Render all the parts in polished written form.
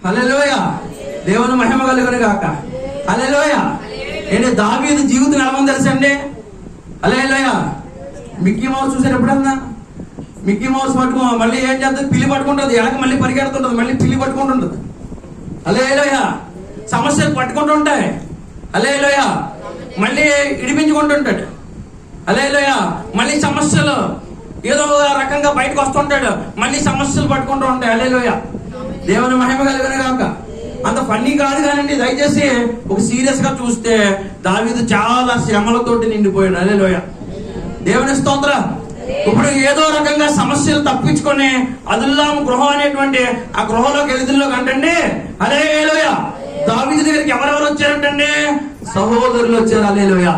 హల్లెలూయా. దేవుని మహిమ కలుగును గాక. హల్లెలూయా. ఏంటి దావీదు జీవితం ఎలా ఉందో తెలుసండి? హల్లెలూయా. మిక్కీ మౌస్ చూసారు ఎప్పుడన్నా? మిక్కీ మౌస్ మళ్ళీ ఏం చేస్తుంది? పిల్లి పట్టుకుంటుంది, ఎలాగ మళ్ళీ పరిగెడుతుంటుంది, మళ్ళీ పిల్లి పట్టుకుంటుంటుంది. హల్లెలూయా. సమస్యలు పట్టుకుంటూ ఉంటాయి. హల్లెలూయా. మళ్ళీ ఇడిపించుకుంటుంటాడు. హల్లెలూయా. మళ్ళీ సమస్యలు ఏదో రకంగా బయటకు వస్తుంటాడు, మళ్ళీ సమస్యలు పట్టుకుంటూ ఉంటాయి. హల్లెలూయా. దేవుని మహిమ కలుగును గాక. అంత ఫన్నీ కాదు కానండి, దయచేసి ఒక సీరియస్ గా చూస్తే దావీదు చాలా శ్రమలతోటి నిండిపోయాడు. హల్లెలూయా. దేవుని స్తోత్రం. ఇప్పుడు ఏదో రకంగా సమస్యలు తప్పించుకొని అదుల్లాము గృహం అనేటువంటి ఆ గృహంలోకి వెలుతుల్లోకి అంటండి. హల్లెలూయా. దావీదు దగ్గరికి ఎవరెవరు వచ్చారంటండి? సహోదరులు వచ్చారు. హల్లెలూయా.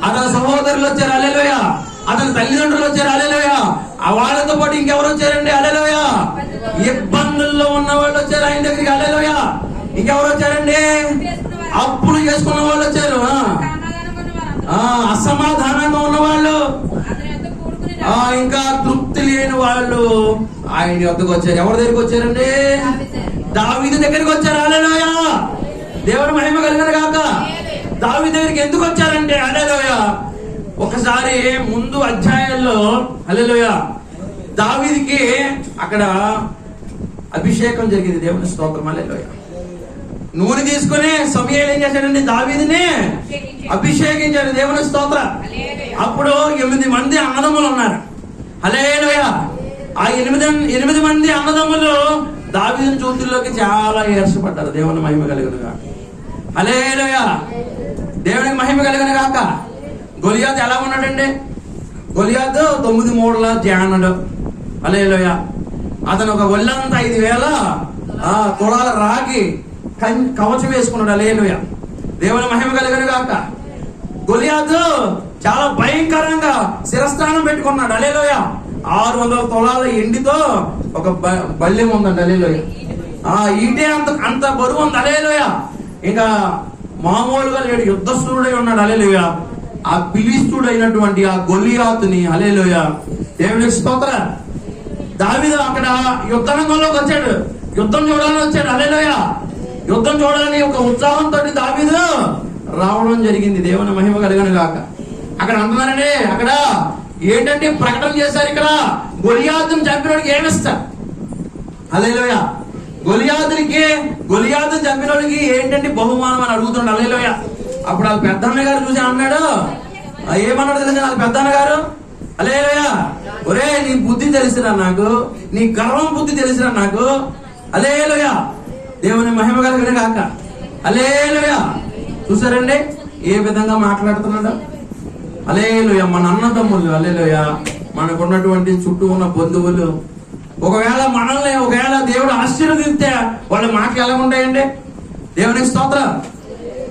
అతని సహోదరులు వచ్చారు. హల్లెలూయా. అతని తల్లిదండ్రులు వచ్చారు. హల్లెలూయా. ఆ వాళ్ళతో పాటు ఇంకెవరు వచ్చారండి? హల్లెలూయా. ఇబ్బందుల్లో ఉన్న వాళ్ళు వచ్చారు ఆయన దగ్గరికి. హల్లెలూయా. ఇంకెవరు వచ్చారండి? అప్పులు చేసుకున్న వాళ్ళు వచ్చారు. అసమాధానంగా ఉన్న వాళ్ళు, ఇంకా తృప్తి లేని వాళ్ళు ఆయన వద్దకు వచ్చారు. ఎవరి దగ్గరికి వచ్చారండి? దావీదు దగ్గరికి వచ్చారు. హల్లెలూయా. దేవుని మహిమ కలుగును గాక. దావీదు దగ్గరికి ఎందుకు వచ్చారంటే, హల్లెలూయా, ఒకసారి ముందు అధ్యాయంలో హల్లెలూయా దావీదుకి అక్కడ అభిషేకం జరిగింది. దేవుని స్తోత్రం. హల్లెలూయా. నూనె తీసుకుని సమూయేలు ఏం చేశాడండి? దావీదుని అభిషేకించాడు. దేవుని స్తోత్రం. అప్పుడు 8 మంది అన్నదమ్ములు ఉన్నారు. హల్లెలూయా. ఆ 8 మంది అన్నదమ్ములు దావీదుని చూతుల్లోకి చాలా ఈర్షపడ్డారు. దేవుని మహిమ కలుగును గాక. హల్లెలూయా. దేవునికి మహిమ కలుగును గాక. గొలియాతు ఎలా ఉన్నాడండి? గొలియాతు 9 మూరల జానుడు. హల్లెలూయా. అతను ఒక ఒళ్ళంతా 5,000 తులాల రాగి కవచం వేసుకున్నాడు. హల్లెలూయా. దేవుని మహిమ కలుగును గాక. గొలియాతు చాలా భయంకరంగా శిరస్త్రాణం పెట్టుకున్నాడు. హల్లెలూయా. 600 తులాల ఎండితో ఒక బల్యం ఉందండి. హల్లెలూయా. ఈటే అంత బరువు ఉంది. హల్లెలూయా. ఇంకా మామూలుగా లేడు, యుద్ధస్తుడై ఉన్నాడు. హల్లెలూయా. ఆ ఫిలిష్తీయుడు అయినటువంటి ఆ గొలియాతుని, హల్లెలూయా, దేవునికి స్తోత్రం, దావీదు అక్కడ యుద్ధ రంగంలోకి వచ్చాడు. యుద్ధం చూడాలని వచ్చాడు. హల్లెలూయా. యుద్ధం చూడాలని ఒక ఉత్సాహంతో దావీదు రావడం జరిగింది. దేవుని మహిమ కలుగును గాక. అక్కడ అంటున్నారండి, అక్కడ ఏంటంటే ప్రకటన చేశారు. ఇక్కడ గొలియాతుని చంపినోడికి ఏమిస్తారు? హల్లెలూయా. గొలియాతుని చంపినోడికి ఏంటంటే బహుమానం అని అడుగుతున్నాడు. హల్లెలూయా. అప్పుడు వాళ్ళ పెద్దన్న గారు చూసి అన్నాడు, ఏమన్నాడు తెలుసా వాళ్ళ పెద్దన్న గారు? హల్లెలూయా. ఒరే, నీ బుద్ధి తెలిసిరా నాకు, నీ గర్వం బుద్ధి తెలిసిరా నాకు. హల్లెలూయా. దేవుని మహిమ కలుగును గాక. హల్లెలూయా. చూసారండి ఏ విధంగా మాట్లాడుతున్నాడు? హల్లెలూయా. మన అన్నదమ్ములు, హల్లెలూయా, మనకున్నటువంటి చుట్టూ ఉన్న బంధువులు, ఒకవేళ దేవుడు ఆశీర్వదిస్తే వాళ్ళ మాటలు ఎలా ఉంటాయండి? దేవునికి స్తోత్రం.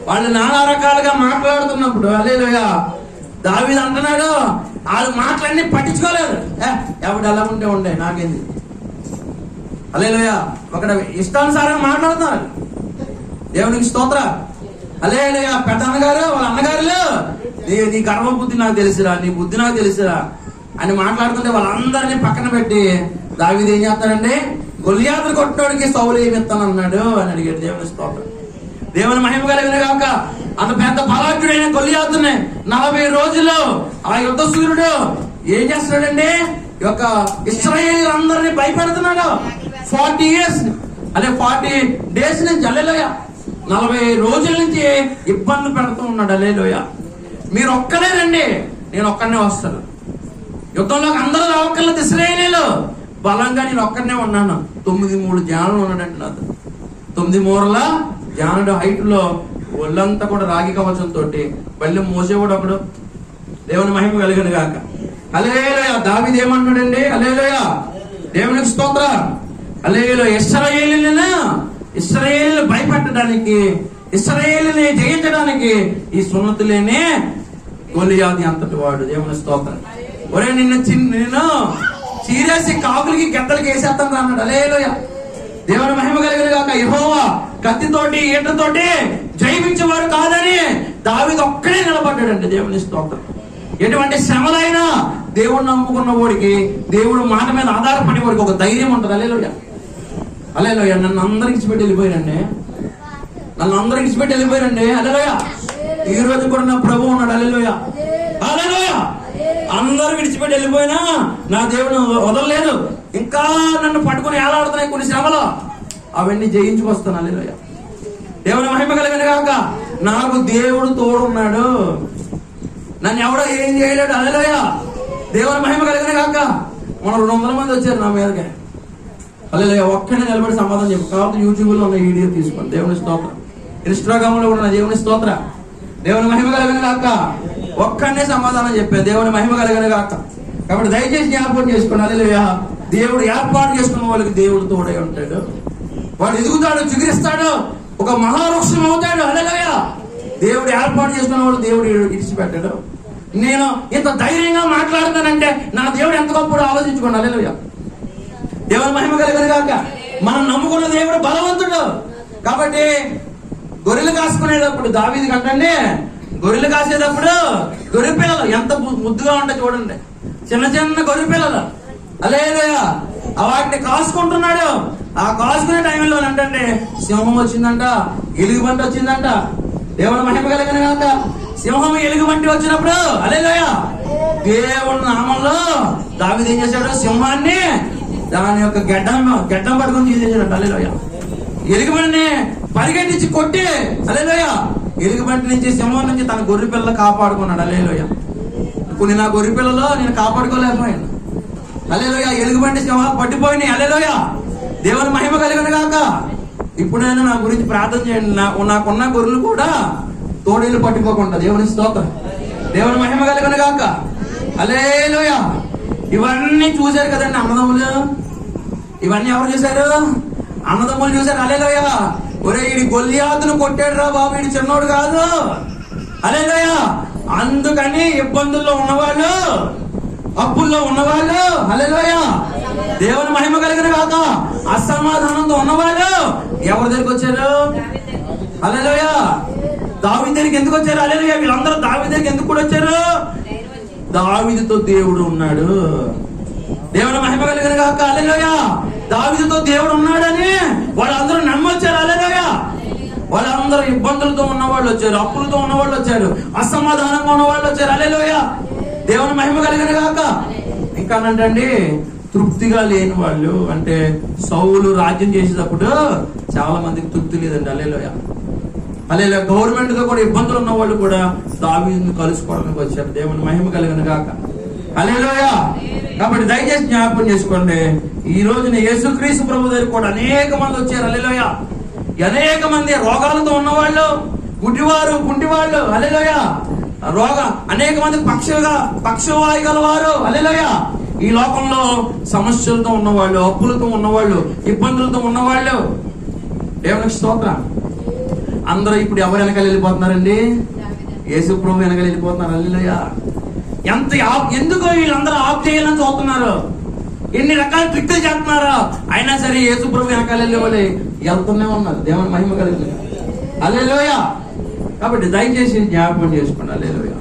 వాళ్ళు నానా రకాలుగా మాట్లాడుతున్నప్పుడు, హల్లెలూయా, దావీదు అంటున్నాడు, వాళ్ళ మాటలన్నీ పట్టించుకోలేదు. ఎవడు ఎలా ఉండే నాకేంది? హల్లెలూయా. ఒకటి ఇష్టానుసారంగా మాట్లాడుతున్నారు. దేవునికి స్తోత్రం. హల్లెలూయా. పెద్ద అన్నగారు, వాళ్ళ అన్నగారులు, నీ గర్వ బుద్ధి నాకు తెలిసిరా, నీ బుద్ధి నాకు తెలిసిరా అని మాట్లాడుతుంటే వాళ్ళందరినీ పక్కన పెట్టి దావీదు ఏం చేస్తాడండి? గొలియాతుని కొట్టినోడికి సౌలు ఏమి ఇస్తానన్నాడు అని అడిగాడు. దేవుని స్తోత్రం. దేవుని మహిమ కలుగును గాక. అంత పెద్ద బలాఢ్యుడైన గొలియాతుని 40 రోజుల్లో ఆ యుద్ధ సూర్యుడు ఏం చేస్తున్నాడండి? ఈ యొక్క ఇశ్రాయేలీయులందరినీ భయపెడుతున్నాడు. 40 years, అదే 40 days నుంచి, హల్లెలూయా, 40 రోజుల నుంచి ఇబ్బంది పెడుతూ ఉన్నాడు. హల్లెలూయా. మీరు ఒక్కడే రండి, నేను ఒక్కడనే వస్తాను. యుద్ధంలోకి అందరూ రావక్కర్లేదు. ఇశ్రాయేలీయులు బలంగా, నేను ఒక్కడనే ఉన్నాను. 9 జానులు ఉన్నాడండి నాతో. 9 మూరల జానుడు హైట్ లో, ఒళ్ళంతా కూడా రాగి కవచంతో బల్లి మోసేవాడు ఒకడు. దేవుని మహిమ కలుగును గాక. హల్లెలూయా. దావీదు ఏమన్నాడండి? హల్లెలూయా. దేవునికి స్తోత్రం. హల్లెలూయా. ఇశ్రాయేలును భయపెట్టడానికి, ఇశ్రాయేలుని జయించడానికి ఈ సున్నతులేనే గొలియాతు అంతటి వాడు. దేవుని స్తోత్రం. ఒరే, నిన్ను చీరేసి కాకులకి గెద్దలకి వేసేస్తాను అన్నాడు. హల్లెలూయా. దేవుని మహిమ కలుగును గాక. యెహోవా కత్తితోటి ఈటతోటి జయించేవాడు కాదని దావీదు ఒక్కడే నిలబడ్డాడండి. దేవుని స్తోత్రం. ఎటువంటి శ్రమలైనా దేవుడు నమ్ముకున్న వాడికి, దేవుడు మాట మీద ఆధారపడే వాడికి ఒక ధైర్యం ఉంటుంది. హల్లెలూయా. హల్లెలూయా. నన్ను అందరికి ఇచ్చిపెట్టి వెళ్ళిపోయారండి. హల్లెలూయా. ఈ రోజు కూడా నా ప్రభు ఉన్నాడు. హల్లెలూయా. అందరూ విడిచిపెట్టి వెళ్ళిపోయినా నా దేవుడు వదలలేదు. ఇంకా నన్ను పట్టుకుని ఏలాడుతున్నాయి కొన్ని శ్రమలు, అవన్నీ జయించుకొస్తాను. హల్లెలూయా. దేవుని మహిమ కలిగిన గాక. నాకు దేవుడు తోడున్నాడు, నన్ను ఎవడో ఏం చేయలేడు. హల్లెలూయా. దేవుని మహిమ కలిగిన గాక. మన 200 మంది వచ్చారు నా మీదకి. హల్లెలూయా. ఒక్కడే నిలబడి సమాధానం చెప్పు. కాబట్టి యూట్యూబ్ లో ఉన్న వీడియో తీసుకోండి. దేవుని స్తోత్రం. ఇన్స్టాగ్రామ్ లో ఉన్న దేవుని స్తోత్ర. దేవుని మహిమ కలిగిన గాక. ఒక్కడే సమాధానం చెప్పాను. దేవుని మహిమ కలిగిన గాక. కాబట్టి దయచేసి జ్ఞాపకం చేసుకోండి. హల్లెలూయా. దేవుడు ఏర్పాటు చేసుకున్న వాళ్ళకి దేవుడు తోడై ఉంటాడు. వాడు ఎదుగుతాడు, చిగురిస్తాడు, ఒక మహావృక్షం అవుతాడు. హల్లెలూయా. దేవుడు ఏర్పాటు చేసుకున్న వాడు దేవుడు ఇడిచిపెట్టాడు. నేను ఇంత ధైర్యంగా మాట్లాడుతానంటే నా దేవుడు ఎంత గొప్పడో ఆలోచించుకోండి. హల్లెలూయా. దేవుని మహిమ కలిగిన గాక. మనం నమ్ముకున్న దేవుడు బలవంతుడు. కాబట్టి గొర్రెలు కాసుకునేటప్పుడు దావీదు కంటండి, గొర్రెలు కాసేటప్పుడు గొర్రె పిల్లలు ఎంత ముద్దుగా ఉంటాయి చూడండి. చిన్న చిన్న గొర్రె పిల్లలు. హల్లెలూయా. వాటిని కాసుకుంటున్నాడు. ఆ కాసుకునే టైంలో అంటే సింహం వచ్చిందంట, ఎలుగుబంటి వచ్చిందంట. దేవుని మహిమ కలిగిన గాక. సింహం ఎలుగుబంటి వచ్చినప్పుడు హల్లెలూయా దేవుని నామంలో దావీదు ఏం చేశాడు? సింహాన్ని దాని యొక్క గెడ్డం పట్టుకుని తీసేసాడు. హల్లెలూయా. ఎలుగుబంటిని పరిగెట్టించి కొట్టి హల్లెలూయా ఎలుగుబంటి నుంచి, సింహం నుంచి తన గొర్రె పిల్లలు కాపాడుకున్నాడు. హల్లెలూయా. కొన్ని నా గొర్రె పిల్లలు నేను కాపాడుకోలేకపోయాను. హల్లెలూయా. ఎలుగుబంటి సింహాలు పట్టిపోయినాయి. హల్లెలూయా. దేవుని మహిమ కలిగిన గాక. ఇప్పుడైనా నా గురించి ప్రార్థన చేయండి. నాకున్న గొర్రెలు కూడా తోడేళ్ళు పట్టుకోకుండా. దేవుని స్తోత్రం. దేవుని మహిమ కలిగిన గాక. హల్లెలూయా. ఇవన్నీ చూశారు కదండి అన్నదమ్ములు. ఇవన్నీ ఎవరు చూశారు? అన్నదమ్ములు చూశారు. హల్లెలూయా. ఒరే ఈడి గొల్లియాతును కొట్టాడు రా బాబు, ఈడి చిన్నోడు కాదు. హల్లెలూయా. అందుకని ఇబ్బందుల్లో ఉన్నవాళ్ళు, అప్పుల్లో ఉన్నవాళ్ళు, హల్లెలూయా దేవుని మహిమ కలిగిన గాక, అసమాధానంతో ఉన్నవాళ్ళు ఎవరి దగ్గరికి వచ్చారు? హల్లెలూయా దావీదు దగ్గరికి ఎందుకు వచ్చారు? హల్లెలూయా వీళ్ళందరూ దావీదు దగ్గరికి ఎందుకు కూడా వచ్చారు? దావీదుతో దేవుడు ఉన్నాడు. దేవుని మహిమ కలిగిన గాక. హల్లెలూయా దావీదుతో దేవుడు ఉన్నాడని వాళ్ళందరూ నమ్మొచ్చారు. హల్లెలూయా వాళ్ళందరూ ఇబ్బందులతో ఉన్నవాళ్ళు వచ్చారు, అప్పులతో ఉన్నవాళ్ళు వచ్చారు, అసమాధానంగా ఉన్నవాళ్ళు వచ్చారు. హల్లెలూయా దేవుని మహిమ కలిగిన గాక. ఇంకానంటండి తృప్తిగా లేని వాళ్ళు, అంటే సౌలు రాజ్యం చేసేటప్పుడు చాలా మందికి తృప్తి లేదండి. హల్లెలూయా హల్లెలూయా గవర్నమెంట్ తో కూడా ఇబ్బందులు ఉన్న వాళ్ళు కూడా దావీదుని కలుసుకోవడానికి వచ్చారు. దేవుని మహిమ కలిగిన గాక. హల్లెలూయా కాబట్టి దయచేసి జ్ఞాపకం చేసుకోండి. ఈ రోజున యేసుక్రీస్తు ప్రభు దగ్గర కూడా అనేక మంది వచ్చారు. హల్లెలూయా అనేక మంది రోగాలతో ఉన్నవాళ్ళు, గుడ్డివారు, కుంటివాళ్ళు, హల్లెలూయా అనేక మంది పక్షవాయు గలవారు. హల్లెలూయా ఈ లోకంలో సమస్యలతో ఉన్నవాళ్ళు, అప్పులతో ఉన్నవాళ్ళు, ఇబ్బందులతో ఉన్నవాళ్ళు. దేవునికి స్తోత్రం. అందరూ ఇప్పుడు ఎవరు వెనకాల వెళ్ళిపోతున్నారండి? యేసు ప్రభు వెనకాల వెళ్ళిపోతున్నారు. హల్లెలూయా ఎందుకు వీళ్ళందరూ ఆఫ్ చేయాలని చూస్తున్నారు, ఎన్ని రకాల ట్రిక్లు చేస్తున్నారు, అయినా సరే యేసు ప్రభు వెనకాల వెళ్ళి వెళ్తూనే ఉన్నారు. దేవుని మహిమ కలిగింది. హల్లెలూయా కాబట్టి దయచేసి జ్ఞాపకం చేసుకోండి. హల్లెలూయా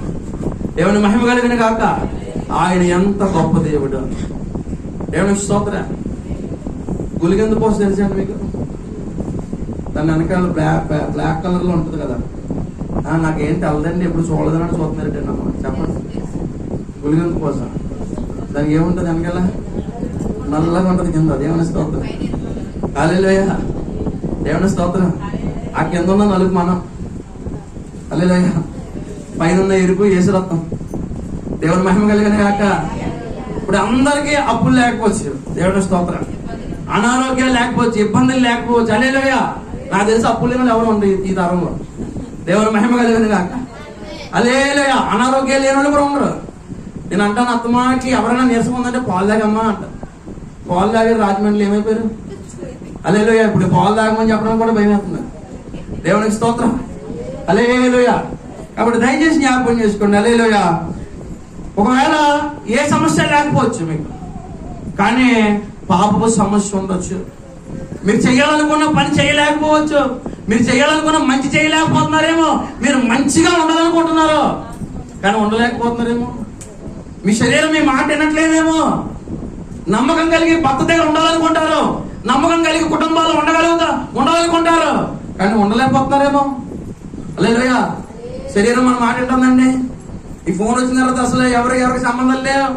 దేవుని మహిమ కలిగిన గాక. ఆయన ఎంత గొప్ప దేవుడు. దేవుని స్తోత్రం. గులిగెందు పోస్ట్ తెలిసండి మీకు? దాని వెనకాల బ్లాక్ కలర్ లో ఉంటుంది కదా. నాకేం తెలదండి, ఎప్పుడు చూడదని చూస్తున్నారంటే నమ్మ చెప్పండి. గులిగెందు పోస దానికి ఏముంటుంది వెనకాల? నల్లగా ఉంటుంది కింద. దేవుని స్తోత్రం. హల్లెలూయా దేవుని స్తోత్రం. ఆ కింద ఉన్న నలుగు మనం. హల్లెలూయా పైన ఉన్న ఎరుపు యేసు రక్తం. దేవుని మహిమ కలిగిన గాక. ఇప్పుడు అందరికీ అప్పులు లేకపోవచ్చు, దేవుని స్తోత్రం. అనారోగ్యాలు లేకపోవచ్చు, ఇబ్బందులు లేకపోవచ్చు. హల్లెలూయా నాకు తెలిసి అప్పులు లేని ఎవరు ఉండరు ఈ తరంలో. దేవుని మహిమ కలిగిన గాక. హల్లెలూయా అనారోగ్యాలు లేని వాళ్ళు కూడా ఉండరు. నేను అంటాను అత్తమాకి ఎవరైనా నీరసం ఉందంటే పాలు తాగమ్మా అంట. పాలు తాగే రాజమండ్రి ఏమైపోయారు? హల్లెలూయా ఇప్పుడు పాలు తాగమని చెప్పడం కూడా భయం వేస్తుంది. దేవునికి స్తోత్రం. హల్లెలూయా కాబట్టి దయచేసి జ్ఞాపకం చేసుకోండి. హల్లెలూయా ఒకవేళ ఏ సమస్య లేకపోవచ్చు మీకు, కానీ పాపపు సమస్య ఉండొచ్చు. మీరు చేయాలనుకున్న పని చేయలేకపోవచ్చు, మీరు చేయాలనుకున్న మంచి చేయలేకపోతున్నారేమో, మీరు మంచిగా ఉండాలనుకుంటున్నారు కానీ ఉండలేకపోతున్నారేమో, మీ శరీరం మీ మాట వినట్లేదేమో, నమ్మకం కలిగి భర్త దగ్గర ఉండాలనుకుంటారు, నమ్మకం కలిగి కుటుంబాలు ఉండగలుగుకుంటారు, కానీ ఉండలేకపోతున్నారేమో. హల్లెలూయా. శరీరం మనం మాట వింటుందండి. ఈ ఫోన్ వచ్చిన తర్వాత అసలు ఎవరికి సంబంధం లేవు.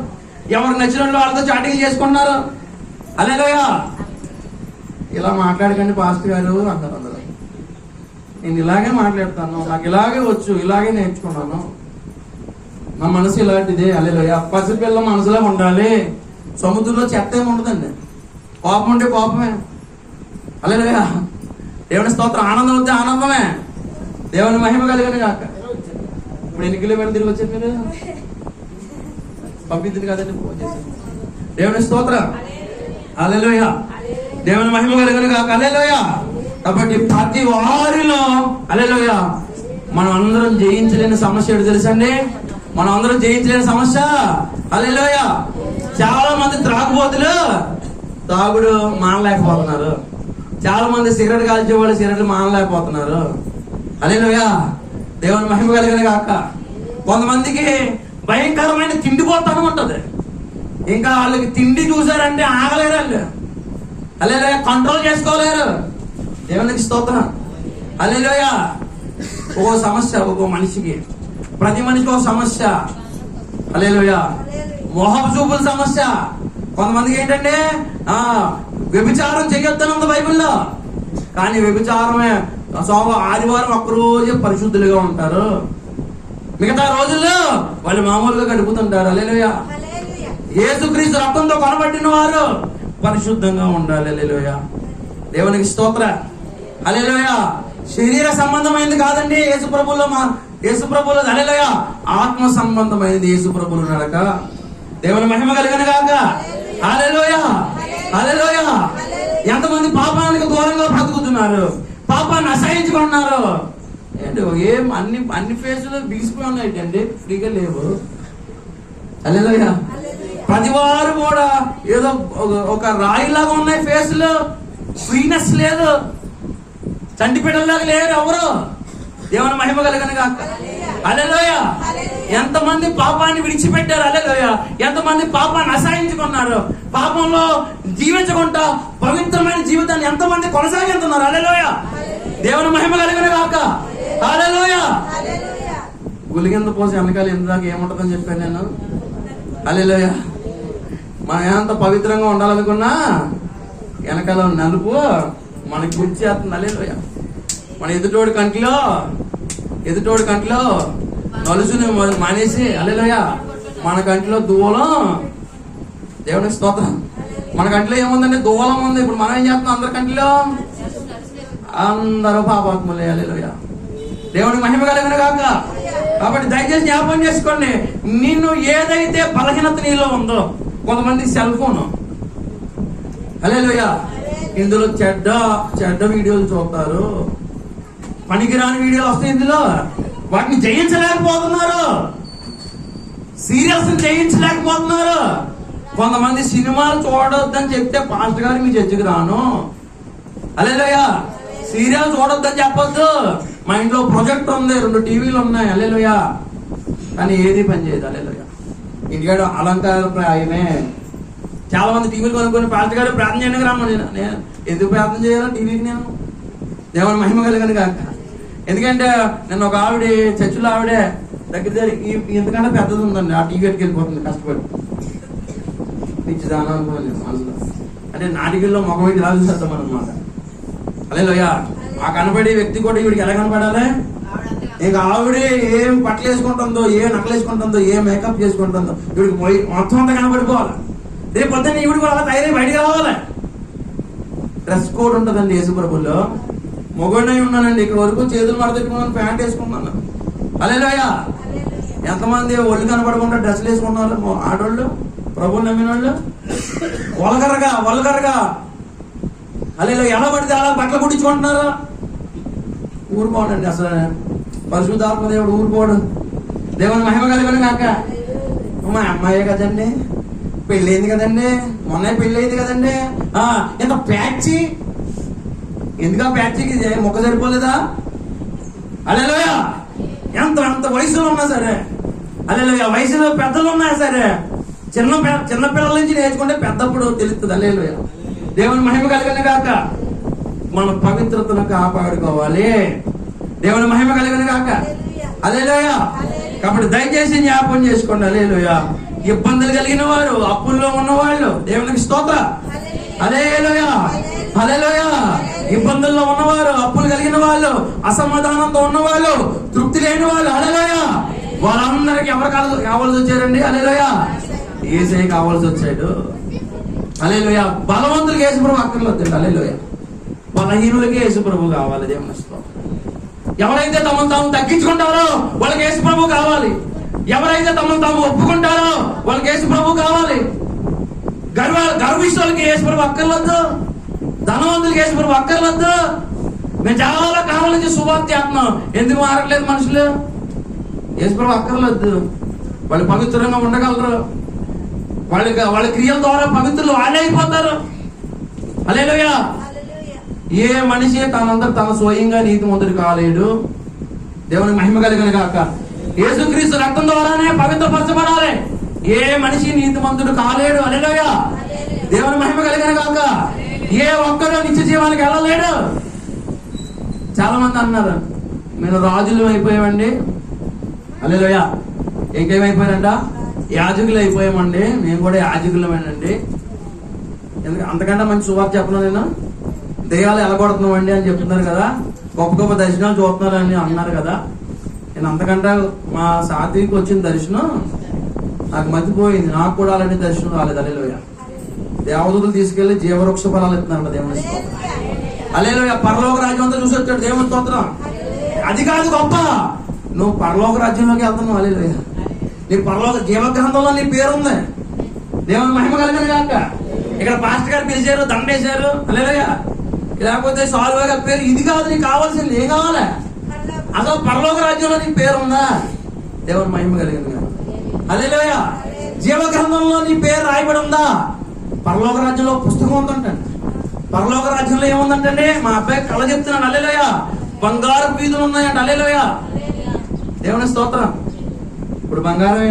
ఎవరు నచ్చిన వాళ్ళతో చాటింగ్ చేసుకుంటున్నారు. హల్లెలూయా. ఇలా మాట్లాడకండి పాస్టర్ గారు అన్నారు అందరూ. నేను ఇలాగే మాట్లాడతాను, నాకు ఇలాగే వచ్చు, ఇలాగే నేర్చుకున్నాను, నా మనసు ఇలాంటిదే. హల్లెలూయా. పసిపిల్ల మనసులో ఉండాలి. సముద్రంలో చెత్త ఏమి ఉండదండి. కోపం ఉంటే కోపమే. హల్లెలూయా. దేవుని స్తోత్రం. ఆనందం వస్తే ఆనందమే. దేవుని మహిమ కలిగిన కాక. ఇప్పుడు ఎన్ని కిలోమీటర్లు తిరిగి వచ్చారు మీరు? పంపించింది కదండి, ఫోన్ చేశారు. దేవుని స్తోత్రం. హల్లెలూయా. దేవుని మహిమ కలిగిన కాక. హల్లెలూయా. కాబట్టి ప్రతి వారిలో హల్లెలూయా మనం అందరం జయించలేని సమస్య ఏంటో తెలుసండి? మనం అందరం జయించలేని సమస్య హల్లెలూయా. చాలా మంది త్రాగుబోతులు తాగుడు మానలేకపోతున్నారు. చాలా మంది సిగరెట్ కాల్చే వాళ్ళు సిగరెట్లు మానలేకపోతున్నారు. హల్లెలూయా. దేవుని మహిమ కలిగిన కాక. కొంతమందికి భయంకరమైన తిండిపోతాను ఉంటది. ఇంకా వాళ్ళకి తిండి చూసారంటే ఆగలేరు వాళ్ళు. హల్లెలూయా. కంట్రోల్ చేసుకోలేరు. దేవునికి స్తోత్రం. హల్లెలూయా. ఒక్కో సమస్య ఒక్కో మనిషికి, ప్రతి మనిషికి ఒక సమస్య. హల్లెలూయా. మోహపు చూపుల సమస్య. కొంతమందికి ఏంటంటే వ్యభిచారం చేయొద్దని ఉంది బైబిల్లో, కానీ వ్యభిచారమే ఆదివారం ఒక్కరోజే పరిశుద్ధులుగా ఉంటారు, మిగతా రోజుల్లో వాళ్ళు మామూలుగా గడుపుతుంటారు. హల్లెలూయా. యేసుక్రీస్తు రక్తంతో కొనబడిన వారు పరిశుద్ధంగా ఉండాలి. హల్లెలూయా. దేవునికి స్తోత్ర. హల్లెలూయా. శరీర సంబంధమైనది కాదండి యేసు ప్రభువులో హల్లెలూయా. ఆత్మ సంబంధమైనది యేసు ప్రభువుల నడక. దేవుని మహిమ కలిగిన కాక. హల్లెలూయా. హల్లెలూయా. ఎంతమంది పాపానికి దూరంగా బ్రతుకుతున్నారు, పాపాన్ని అసహించుకుంటున్నారు. ఏంటి ఏం అన్ని ఫేసులు బిగిసిపోయి ఉన్నాయండి, ఫ్రీగా లేవు. హల్లెలూయా. ప్రతి వారు కూడా ఏదో ఒక రాయిలాగా ఉన్నాయి ఫేసులు, ఫ్రీనెస్ లేదు, చంటిపిడల్లాగా లేరు ఎవరు. దేవుని మహిమ కలిగిన కాక. హల్లెలూయా. ఎంతమంది పాపాన్ని విడిచిపెట్టారు. హల్లెలూయా. ఎంతమంది పాపాన్ని అసహించుకున్నారు, పాపంలో జీవించకుండా పవిత్రమైన జీవితాన్ని ఎంతమంది కొనసాగిస్తున్నారు. హల్లెలూయా. దేవుని మహిమ కలిగిన కాక. హల్లెలూయా. గులిగింద పోసి వెనకాల ఇందాక ఏముంటుందని చెప్పాను నేను. హల్లెలూయా. మనం ఎంత పవిత్రంగా ఉండాలనుకున్నా వెనకాల నలుపు మనకి గుర్చి చేస్తుంది. హల్లెలూయా. మన ఎదుటోడి కంటిలో నలుసుని మానేసి హల్లెలూయా మన కంటిలో దూలం. దేవునికి స్తోత్రం. మన కంటిలో ఏముందంటే దూలం ఉంది. ఇప్పుడు మనం ఏం చేస్తున్నాం? అందరి కంటిలో అందరూ పాపాత్ములే. హల్లెలూయా. దేవునికి మహిమ కలిగిన కాక. కాబట్టి దయచేసి జ్ఞాపకం చేసుకోండి, నిన్ను ఏదైతే బలహీనత నీలో ఉందో. కొంతమంది సెల్ ఫోన్, హల్లెలూయా, ఇందులో చెడ్డ వీడియోలు చూస్తారు, పనికిరాని వీడియోలు వస్తాయి ఇందులో. వాటిని జయించలేకపోతున్నారు, సీరియల్స్ జయించలేకపోతున్నారు. కొంతమంది సినిమాలు చూడొద్దని చెప్తే పాస్టర్ గారు మీ చర్చికి రాను. హల్లెలూయా. సీరియల్ చూడొద్దని చెప్పొద్దు. మా ఇంట్లో ప్రొజెక్టర్ ఉంది, 2 టీవీలు ఉన్నాయి. హల్లెలూయా. కానీ ఏది పని చేయదు. హల్లెలూయా. ఇంటికాడ అలంకారప్రాయమే. చాలా మంది టీవీలు కొనుక్కొని పాస్టర్ గారు ప్రార్థన చేయడానికి రమ్మని. నేను ఎందుకు ప్రార్థన చేయాలి టీవీకి? నేను దేవుని మహిమ కలిగిన కాక. ఎందుకంటే నేను ఒక ఆవిడ చర్చిలో ఆవిడే దగ్గర ఎందుకంటే పెద్దది ఉందండి, ఆ టీవీ వెళ్ళిపోతుంది కష్టపడి. పిచ్చిదానా అనుకోలేదు మనసులో. అంటే నాటికల్లో మగవైపు రాజు చేద్దాం అనమాట. హల్లెలూయా. ఆ కనపడే వ్యక్తి కూడా ఈవిడికి ఎలా కనపడాలి? ఇక ఆవిడ ఏం పట్టలు వేసుకుంటుందో, ఏ నకలు వేసుకుంటుందో, ఏ మేకప్ చేసుకుంటుందో ఈవిడికి మొత్తం అంతా కనపడిపోవాలి. రేపు పొద్దున్న ఈవిడ కూడా అలా తయారై బయటికి రావాలి. డ్రెస్ కోడ్ ఉంటుందండి యేసు ప్రభువులో. మొగోడై ఉన్నానండి, ఇక్కడ వరకు చేతులు మడతెట్టుకున్నాను, ప్యాంట్ వేసుకున్నాను. హల్లెలూయా. ఎంతమంది ఒళ్ళు కనపడకుండా డ్రెస్సులు వేసుకున్నారు ఆడవాళ్ళు, ప్రభువుని నమ్మిన వాళ్ళు. వల్గరగా హల్లెలూయా. ఎలా పడితే అలా బట్టలు కుట్టించుకుంటున్నారు. ఊరుకోండి అసలు. పరిశుద్ధాత్మ దేవుడు ఊరుకోడు. దేవుని మహిమ కలిగిన కాక. మా అమ్మాయే కదండి, పెళ్ళయింది కదండి, మొన్న పెళ్ళయింది కదండి, ఎంత ప్యాచి. ఎందుకు ఆ ప్యాచికి మొక్క సరిపోలేదా? హల్లెలూయా. ఎంత వయసులో ఉన్నా సరే, హల్లెలూయా, వయసులో పెద్దలు ఉన్నా సరే, చిన్న పిల్లల నుంచి నేర్చుకుంటే పెద్దప్పుడు తెలుస్తుంది. హల్లెలూయా. దేవుని మహిమ కలిగిన గాక. మన పవిత్రతను కాపాడుకోవాలి. దేవుని మహిమ కలిగిన గాక. హల్లెలూయా. కాబట్టి దయచేసి జ్ఞాపకం చేసుకోండి. హల్లెలూయా. ఇబ్బందులు కలిగిన వారు, అప్పుల్లో ఉన్నవాళ్ళు దేవునికి స్తోత్రం. హల్లెలూయా. హల్లెలూయా. ఇబ్బందుల్లో ఉన్నవారు, అప్పులు కలిగిన వాళ్ళు, అసమాధానంతో ఉన్నవాళ్ళు, తృప్తి లేని వాళ్ళు, హల్లెలూయా, వాళ్ళందరికీ ఎవరు కావాల్సి వచ్చారండి? హల్లెలూయా. యేసే కావాల్సి వచ్చాడు. హల్లెలూయా. బలవంతులకి యేసుప్రభు అక్కర్లేదు. హల్లెలూయా. బలహీనులకి యేసుప్రభు కావాలి. దేవుని స్తోత్రం. ఎవరైతే తమను తాము తగ్గించుకుంటారో వాళ్ళకి యేసుప్రభు కావాలి. ఎవరైతే తమను తాము ఒప్పుకుంటారో వాళ్ళకి యేసుప్రభు కావాలి. గర్విష్ఠులకి యేసుప్రభు అక్కర్లేదు. ధనవంతులకి యేసుప్రభు అక్కర్లేదు. మేము చాలా కాలం నుంచి సువార్త చేస్తున్నాం, ఎందుకు మారట్లేదు మనుషులు? యేసుప్రభు అక్కర్లేదు. వాళ్ళు పవిత్రంగా ఉండగలరు. వాళ్ళ క్రియల ద్వారా పవిత్రులు వాళ్ళే అయిపోతారు. హల్లెలూయా. ఏ మనిషి తన స్వయంగా నీతిమంతుడు కాలేడు. దేవుని మహిమ కలిగిన గాక. యేసుక్రీస్తు రక్తం ద్వారానే పవిత్రపరచబడాలి. ఏ మనిషి నీతిమంతుడు కాలేడు. హల్లెలూయా. దేవుని మహిమ కలిగిన గాక. ఏ ఒక్కడో నిత్య జీవానికి వెళ్ళలేడు. చాలా మంది అన్నారు, మేము రాజులు అయిపోయామండి. హల్లెలూయా. ఇంకేమైపోయారంట? యాజకులు అయిపోయామండి. మేము కూడా యాజకులమేనండి. ఎందుకంటే అంతకంటే మంచి సువార్త చెప్పను నేను. దెయ్యాలు ఎలగొడుతున్నామండి అని చెప్తున్నారు కదా, గొప్ప గొప్ప దర్శనాలు చూస్తున్నారు అని అన్నారు కదా. నేను అంతకంటే మా సాత్వికి వచ్చిన దర్శనం నాకు మతిపోయింది. నాకు కూడా అలాంటి దర్శనం రాలేదు. హల్లెలూయా. దేవదూతలు తీసుకెళ్లి జీవవృక్ష ఫలాలు ఇస్తున్నారు. దేవుని స్తోత్రం. హల్లెలూయా. పరలోక రాజ్యం అంతా చూసి వచ్చాడు. దేవుని స్తోత్రం. అది కాదు గొప్ప, నువ్వు పరలోక రాజ్యంలోకి వెళ్తున్నావు. హల్లెలూయా. నీ పరలోక జీవగ్రంథంలో నీ పేరు ఉంది. దేవుని మహిమ కలిగిన గాక. ఇక్కడ పాస్టర్ గారు పిలిచారు, దండేశారు. హల్లెలూయా. లేకపోతే సాల్వా గారి పేరు. ఇది కాదు నీకు కావాల్సింది. ఏం కావాలి? అసలు పరలోక రాజ్యంలో నీ పేరు ఉందా? దేవుని మహిమ కలిగింది. హల్లెలూయా. జీవగ్రంథంలో నీ పేరు రాయబడి ఉందా? పరలోక రాజ్యంలో పుస్తకం ఉందంటండి. పరలోక రాజ్యంలో ఏముందంటే, మా అబ్బాయి కళ చెప్తున్నాడు. హల్లెలూయా. బంగారు వీధులు ఉన్నాయంట. హల్లెలూయా. దేవుని స్తోత్రం. ఇప్పుడు బంగారం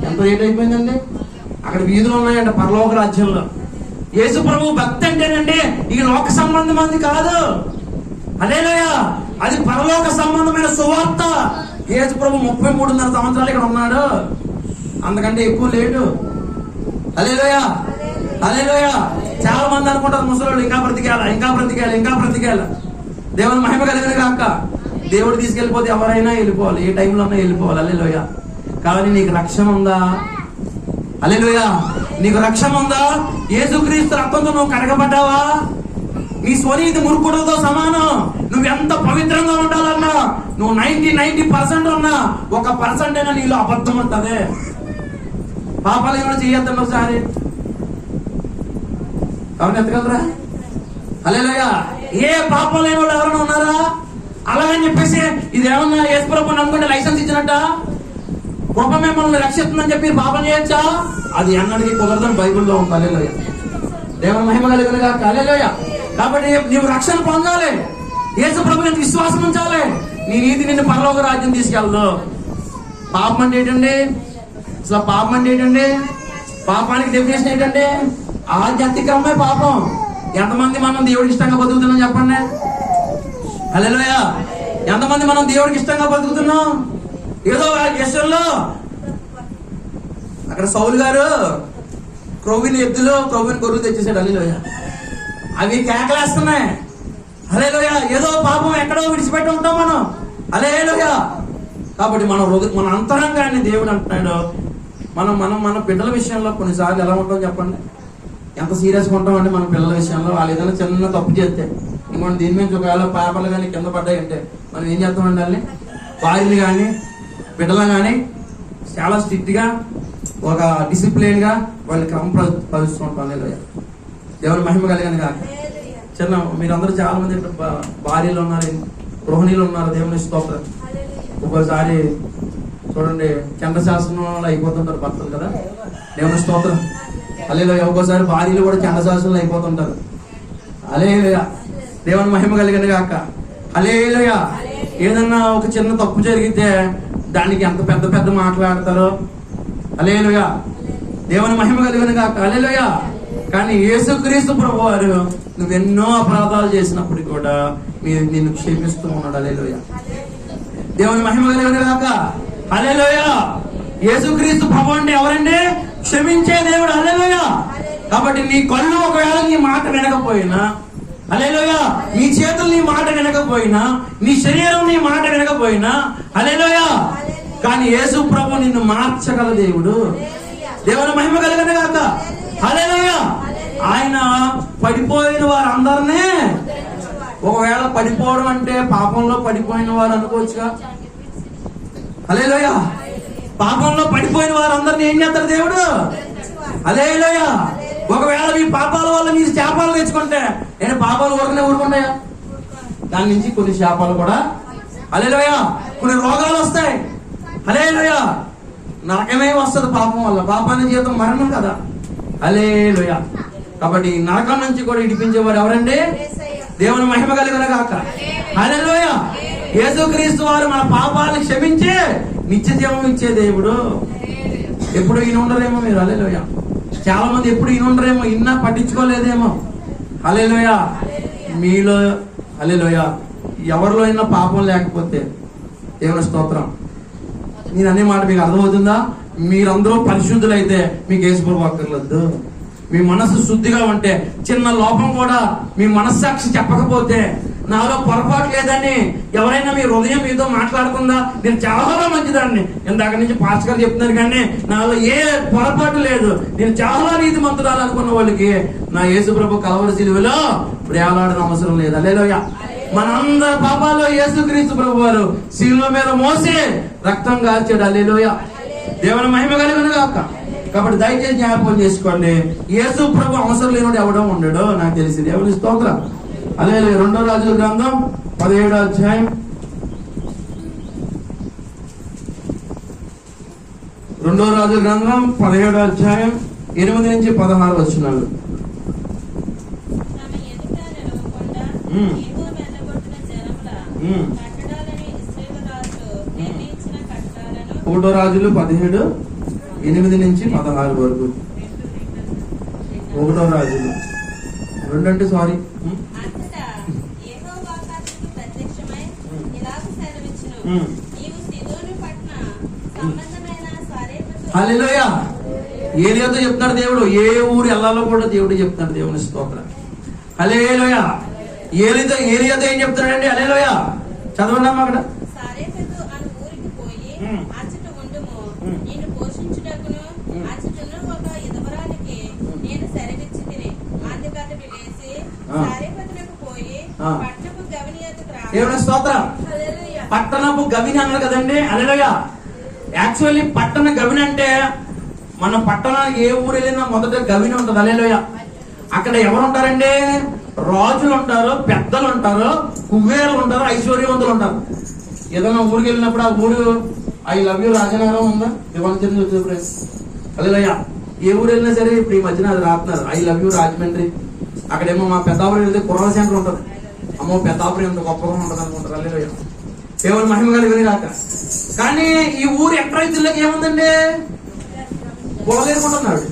ఎంత రేట్ అయిపోయిందండి? అక్కడ వీధులు ఉన్నాయంట పరలోక రాజ్యంలో. యేసు ప్రభు భక్తి అంటేనండి ఈ లోక సంబంధమైనది కాదు. హల్లెలూయా. అది పరలోక సంబంధమైన సువార్త. యేసు ప్రభు 33.5 సంవత్సరాలు ఇక్కడ ఉన్నాడు, అంతకంటే ఎక్కువ లేడు. హల్లెలూయా. హల్లెలూయా. చాలా మంది అనుకుంటారు ముసలోళ్ళు ఇంకా బ్రతికేయాలి. దేవుని మహిమ కలిగిన గాక. దేవుడు తీసుకెళ్ళిపోతే ఎవరైనా వెళ్ళిపోవాలి, ఏ టైంలో అయినా వెళ్ళిపోవాలి. హల్లెలూయా. కానీ నీకు రక్షణ ఉందా? హల్లెలూయా. నీకు రక్షణ ఉందా? యేసుక్రీస్తు రక్తంతో నువ్వు కడగబడ్డావా? నీ స్వనీతి మురుకుడుతో సమానం. నువ్వు ఎంత పవిత్రంగా ఉండాలన్నా, నువ్వు 90% ఉన్నా 1% అయినా నీలో అబద్ధం ఉంటదే. పాపాలు ఏమైనా చేయొద్దండి ఒకసారి. అవును, ఎత్తగలరా? హల్లెలూయా. ఏ పాపం లేని వాళ్ళు ఎవరైనా ఉన్నారా? అలాగని చెప్పేసి ఇదేమన్నా యేసు ప్రభువుని నమ్ముకుంటే లైసెన్స్ ఇచ్చినట్ట? కృప మిమ్మల్ని రక్షిస్తుందని చెప్పి పాపం చేయొచ్చా? అది అన్నడికి కుదరదని బైబిల్లో ఉంది. హల్లెలూయా. దేవుని మహిమ కలిగిన గాక. హల్లెలూయా. కాబట్టి నీవు రక్షణ పొందాలి. యేసు ప్రభువుని విశ్వాసం ఉంచాలి. నీ నీతి నిన్ను పరలోక రాజ్యం తీసుకెళ్ళదు. పాపం అంటే ఏంటండి? అసలు పాపం అంటే ఏంటండి? పాపానికి డెఫినేషన్ ఏంటంటే ఆధ్యాత్మికమే పాపం. ఎంతమంది మనం దేవుడికి ఇష్టంగా బతుకుతున్నాం చెప్పండి? హల్లెలూయా. ఎంతమంది మనం దేవుడికి ఇష్టంగా బతుకుతున్నాం? ఏదో యెషూలో అక్కడ సౌలు గారు క్రొవ్విని గొర్రెలు తెచ్చేసాడు. హల్లెలూయా. అవి కేకలేస్తున్నాయి. హల్లెలూయా. ఏదో పాపం ఎక్కడో విడిచిపెట్టి ఉంటాం మనం. హల్లెలూయా. కాబట్టి మన అంతరంగాన్ని దేవుడు అంటున్నాడు. మన బిడ్డల విషయంలో కొన్నిసార్లు ఎలా ఉంటాం చెప్పండి? ఎంత సీరియస్గా ఉంటామంటే మన పిల్లల విషయంలో వాళ్ళు ఏదైనా చిన్న తప్పు చేస్తే, ఇంకోటి దీని మీద ఒకవేళ పాపలు కానీ కింద పడ్డాయంటే మనం ఏం చేస్తామండి? వాళ్ళని భార్యలు కానీ బిడ్డలు కానీ చాలా స్ట్రిక్ట్ గా ఒక డిసిప్లిన్ గా వాళ్ళని క్రమపరుస్తూ ఉంటాం. హల్లెలూయా. దేవుని మహిమ కలిగిన గాక. చిన్న మీరందరూ చాలా మంది భార్యలు ఉన్నారు, గృహిణీలు ఉన్నారు. దేవుని స్తోత్రం. ఒక్కోసారి చూడండి చంద్రశాసనంలో అయిపోతుంటారు భర్తలు కదా. దేవుని స్తోత్రం. హల్లెలూయా. ఒక్కోసారి భార్యలు కూడా చంద్రశాసనంలో అయిపోతుంటారు. హల్లెలూయా. దేవుని మహిమ కలిగిన గాక. హల్లెలూయా. ఏదన్నా ఒక చిన్న తప్పు జరిగితే దానికి ఎంత పెద్ద మాట్లాడతారో. హల్లెలూయా. దేవుని మహిమ కలిగిన గాక. హల్లెలూయా. కానీ యేసుక్రీస్తు ప్రభువారు నువ్వెన్నో అపరాధాలు చేసినప్పుడు కూడా నిన్ను క్షమిస్తూ ఉన్నాడు. హల్లెలూయా. దేవుని మహిమ కలుగును గాక. హల్లెలూయా. యేసుక్రీస్తు ప్రభు అంటే ఎవరండి? క్షమించే దేవుడు. హల్లెలూయా. కాబట్టి నీ కళ్ళు ఒకవేళ నీ మాట వినకపోయినా, హల్లెలూయా, నీ చేతులు నీ మాట వినకపోయినా, నీ శరీరం నీ మాట వినకపోయినా, హల్లెలూయా, కానీ యేసు ప్రభు నిన్ను మార్చగల దేవుడు. దేవుని మహిమ కలుగును గాక. హల్లెలూయా. ఆయన పడిపోయిన వారందరినీ, ఒకవేళ పడిపోవడం అంటే పాపంలో పడిపోయిన వారు అనుకోవచ్చుగా. హల్లెలూయా. పాపంలో పడిపోయిన వారందరినీ ఏం చేస్తారు దేవుడు? హల్లెలూయా. ఒకవేళ మీ పాపాల వల్ల మీరు శాపాలు తెచ్చుకుంటే, నేను పాపాలు ఊరుకుంటాయా? దాని నుంచి కొన్ని శాపాలు కూడా, హల్లెలూయా, కొన్ని రోగాలు వస్తాయి. హల్లెలూయా. నరకమే వస్తుంది పాపం వల్ల. పాపాన్ని జీవితం మరణం కదా. హల్లెలూయా. కాబట్టి నరకం నుంచి కూడా ఇడిపించేవారు ఎవరండి? దేవుని మహిమ కలుగును గాక. హల్లెలూయా. యేసుక్రీస్తు వారు మన పాపాలను క్షమించి నిత్య జీవం ఇచ్చే దేవుడు. ఎప్పుడు ఈయన ఉండరేమో మీరు. హల్లెలూయా. చాలా మంది ఎప్పుడు ఈయన ఉండరేమో, ఇన్నా పట్టించుకోలేదేమో. హల్లెలూయా. మీలో, హల్లెలూయా, ఎవరిలో అయినా పాపం లేకపోతే దేవుని స్తోత్రం. నేను అనే మాట మీకు అర్థమవుతుందా? మీరందరూ పరిశుద్ధులైతే మీకు యేసుప్రభు అక్కర్లేదు. మీ మనసు శుద్ధిగా ఉంటే, చిన్న లోపం కూడా మీ మనస్సాక్షి చెప్పకపోతే, నాలో పొరపాటు లేదని ఎవరైనా మీ హృదయం మీతో మాట్లాడుతుందా, నేను చాలా మంచిదాన్ని, ఇందాక నుంచి పాస్టర్ గారు చెప్తున్నారు, కానీ నాలో ఏ పొరపాటు లేదు, నేను చాలా నీతిమంతురాలు అనుకున్న వాళ్ళకి నా యేసుప్రభు కలవరి సిలువలో ప్రేలాడడం అవసరం లేదు. హల్లెలూయా. మనందరి పాపాల్లో యేసుక్రీస్తు ప్రభు వారు సిలువ మీద మోసి రక్తం గార్చాడు. హల్లెలూయా. దేవుని మహిమ కలుగును గాక. కాబట్టి దయచేసి జ్ఞాపకం చేసుకోండి, యేసు ప్రభు అవసరం లేనివాడు ఎవడో ఉండడు నాకు తెలిసి. దేవుని స్తోత్రం. హల్లెలూయా. 2వ రాజుల గ్రంథం 17వ అధ్యాయం, 2వ రాజుల గ్రంథం 17వ అధ్యాయం 8 నుంచి 16 వచనాలు. ఒకటో రాజులు 17, 8 నుంచి 16 వరకు. 1వ రాజులు 2 అంటే సారీ. హల్లెలూయా. ఏలియాతో చెప్తాడు దేవుడు, ఏ ఊరు ఎల్లాలో కూడా దేవుడు చెప్తాడు. దేవుని స్తోత్రం. హల్లెలూయా. ఏలియాతో ఏం చెప్తాడండి? హల్లెలూయా. చదవండి అమ్మ అక్కడ. దేవుని స్తోత్రం. పట్టణపు గవిని అన్నారు కదండి. హల్లెలూయా. యాక్చువల్లీ పట్టణ గవిని అంటే, మన పట్టణానికి ఏ ఊరు వెళ్ళినా మొదట గవిని ఉంటుంది. హల్లెలూయా. అక్కడ ఎవరు ఉంటారండి? రాజులు ఉంటారు, పెద్దలు ఉంటారు, కుబేరులు ఉంటారు, ఐశ్వర్యవంతులు ఉంటారు. ఏదైనా ఊరికి వెళ్ళినప్పుడు ఆ ఊరు ఐ లవ్ యూ రాజనగరం ఉందా? దివాళి వచ్చేప్పుడు. హల్లెలూయా. ఏ ఊరు వెళ్ళినా సరే ఇప్పుడు ఈ మధ్యన అది రాస్తున్నారు, ఐ లవ్ యూ రాజమండ్రి. అక్కడేమో మా పెద్దాపురం వెళ్తే కుర్రాల సెంటర్ ఉంటుంది. అమ్మో పెద్దాపురం ఎంత గొప్పగా ఉంటుంది అనుకుంటారు. హల్లెలూయా. దేవుని మహిమ కలిగిన కాక. కానీ ఈ ఊరు ఎక్కడైతుల్లోకి ఏముందండి? పొలలేరుకుంటున్నాడు.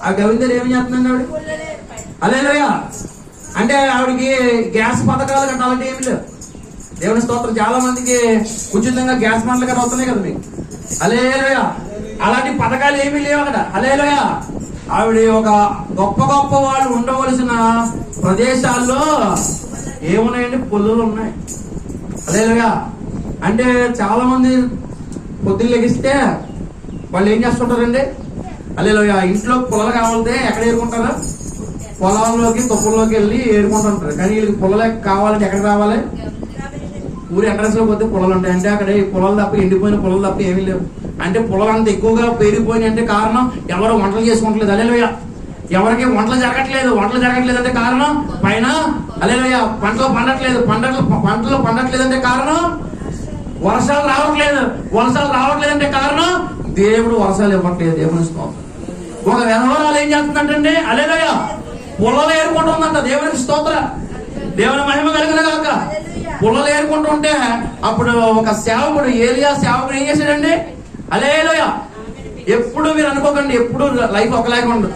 ఆ గవిందరు ఏమి చేస్తుందండి ఆవిడ? హల్లెలూయా. అంటే ఆవిడకి గ్యాస్ పథకాలు కట్టాలంటే ఏమి లేవు. దేవుని స్తోత్రం. చాలా మందికి ఉచితంగా గ్యాస్ మంటలు కదా వస్తున్నాయి కదా మీకు. హల్లెలూయా. అలాంటి పథకాలు ఏమీ లేవు అక్కడ. హల్లెలూయా. ఆవిడ ఒక గొప్ప గొప్ప వాళ్ళు ఉండవలసిన ప్రదేశాల్లో ఏమున్నాయండి? పొల్లులు ఉన్నాయి. హల్లెలూయా. అంటే చాలా మంది పొద్దున్న లెగిస్తే వాళ్ళు ఏం చేస్తుంటారండి? హల్లెలూయా. ఇంట్లో పొలాలు కావాలంటే ఎక్కడ ఏరుకుంటారు? పొలాల్లోకి తొప్పుల్లోకి వెళ్ళి ఏరుకుంటుంటారు. కానీ వీళ్ళకి పొలాలు కావాలంటే ఎక్కడ రావాలి? ఊరు ఎంట్రన్స్ పోతే పొలాలు ఉంటాయి. అంటే అక్కడ పొలాలు తప్ప, ఎండిపోయిన పొలాలు తప్ప ఏమీ లేవు. అంటే పొలాలు అంత ఎక్కువగా పెరిగిపోయినాయి అంటే కారణం ఎవరు వంటలు చేసుకోవట్లేదు. హల్లెలూయా. ఎవరికి వంటలు జరగట్లేదు. వంటలు జరగట్లేదు అంటే కారణం పైన, హల్లెలూయా, పంటలు పండట్లేదు. పంటలు పండట్లేదు అంటే కారణం వర్షాలు రావట్లేదు. వర్షాలు రావట్లేదంటే కారణం దేవుడు వర్షాలు ఇవ్వట్లేదు. దేవుని స్తోత్రం. ఒక వ్యవహారాలు ఏం చేస్తుందంటే, హల్లెలూయా, పొలాలు ఏరుకుంటుందంట. దేవునికి స్తోత్రం. దేవుని మహిమ కలుగును గాక. పొలాలు ఏరుకుంటుంటే అప్పుడు ఒక సేవకుడు, ఏలియా సేవకుడు ఏం చేశాడండి? హల్లెలూయా. ఎప్పుడు మీరు అనుకోకండి, ఎప్పుడు లైఫ్ ఒకలాగే ఉండదు.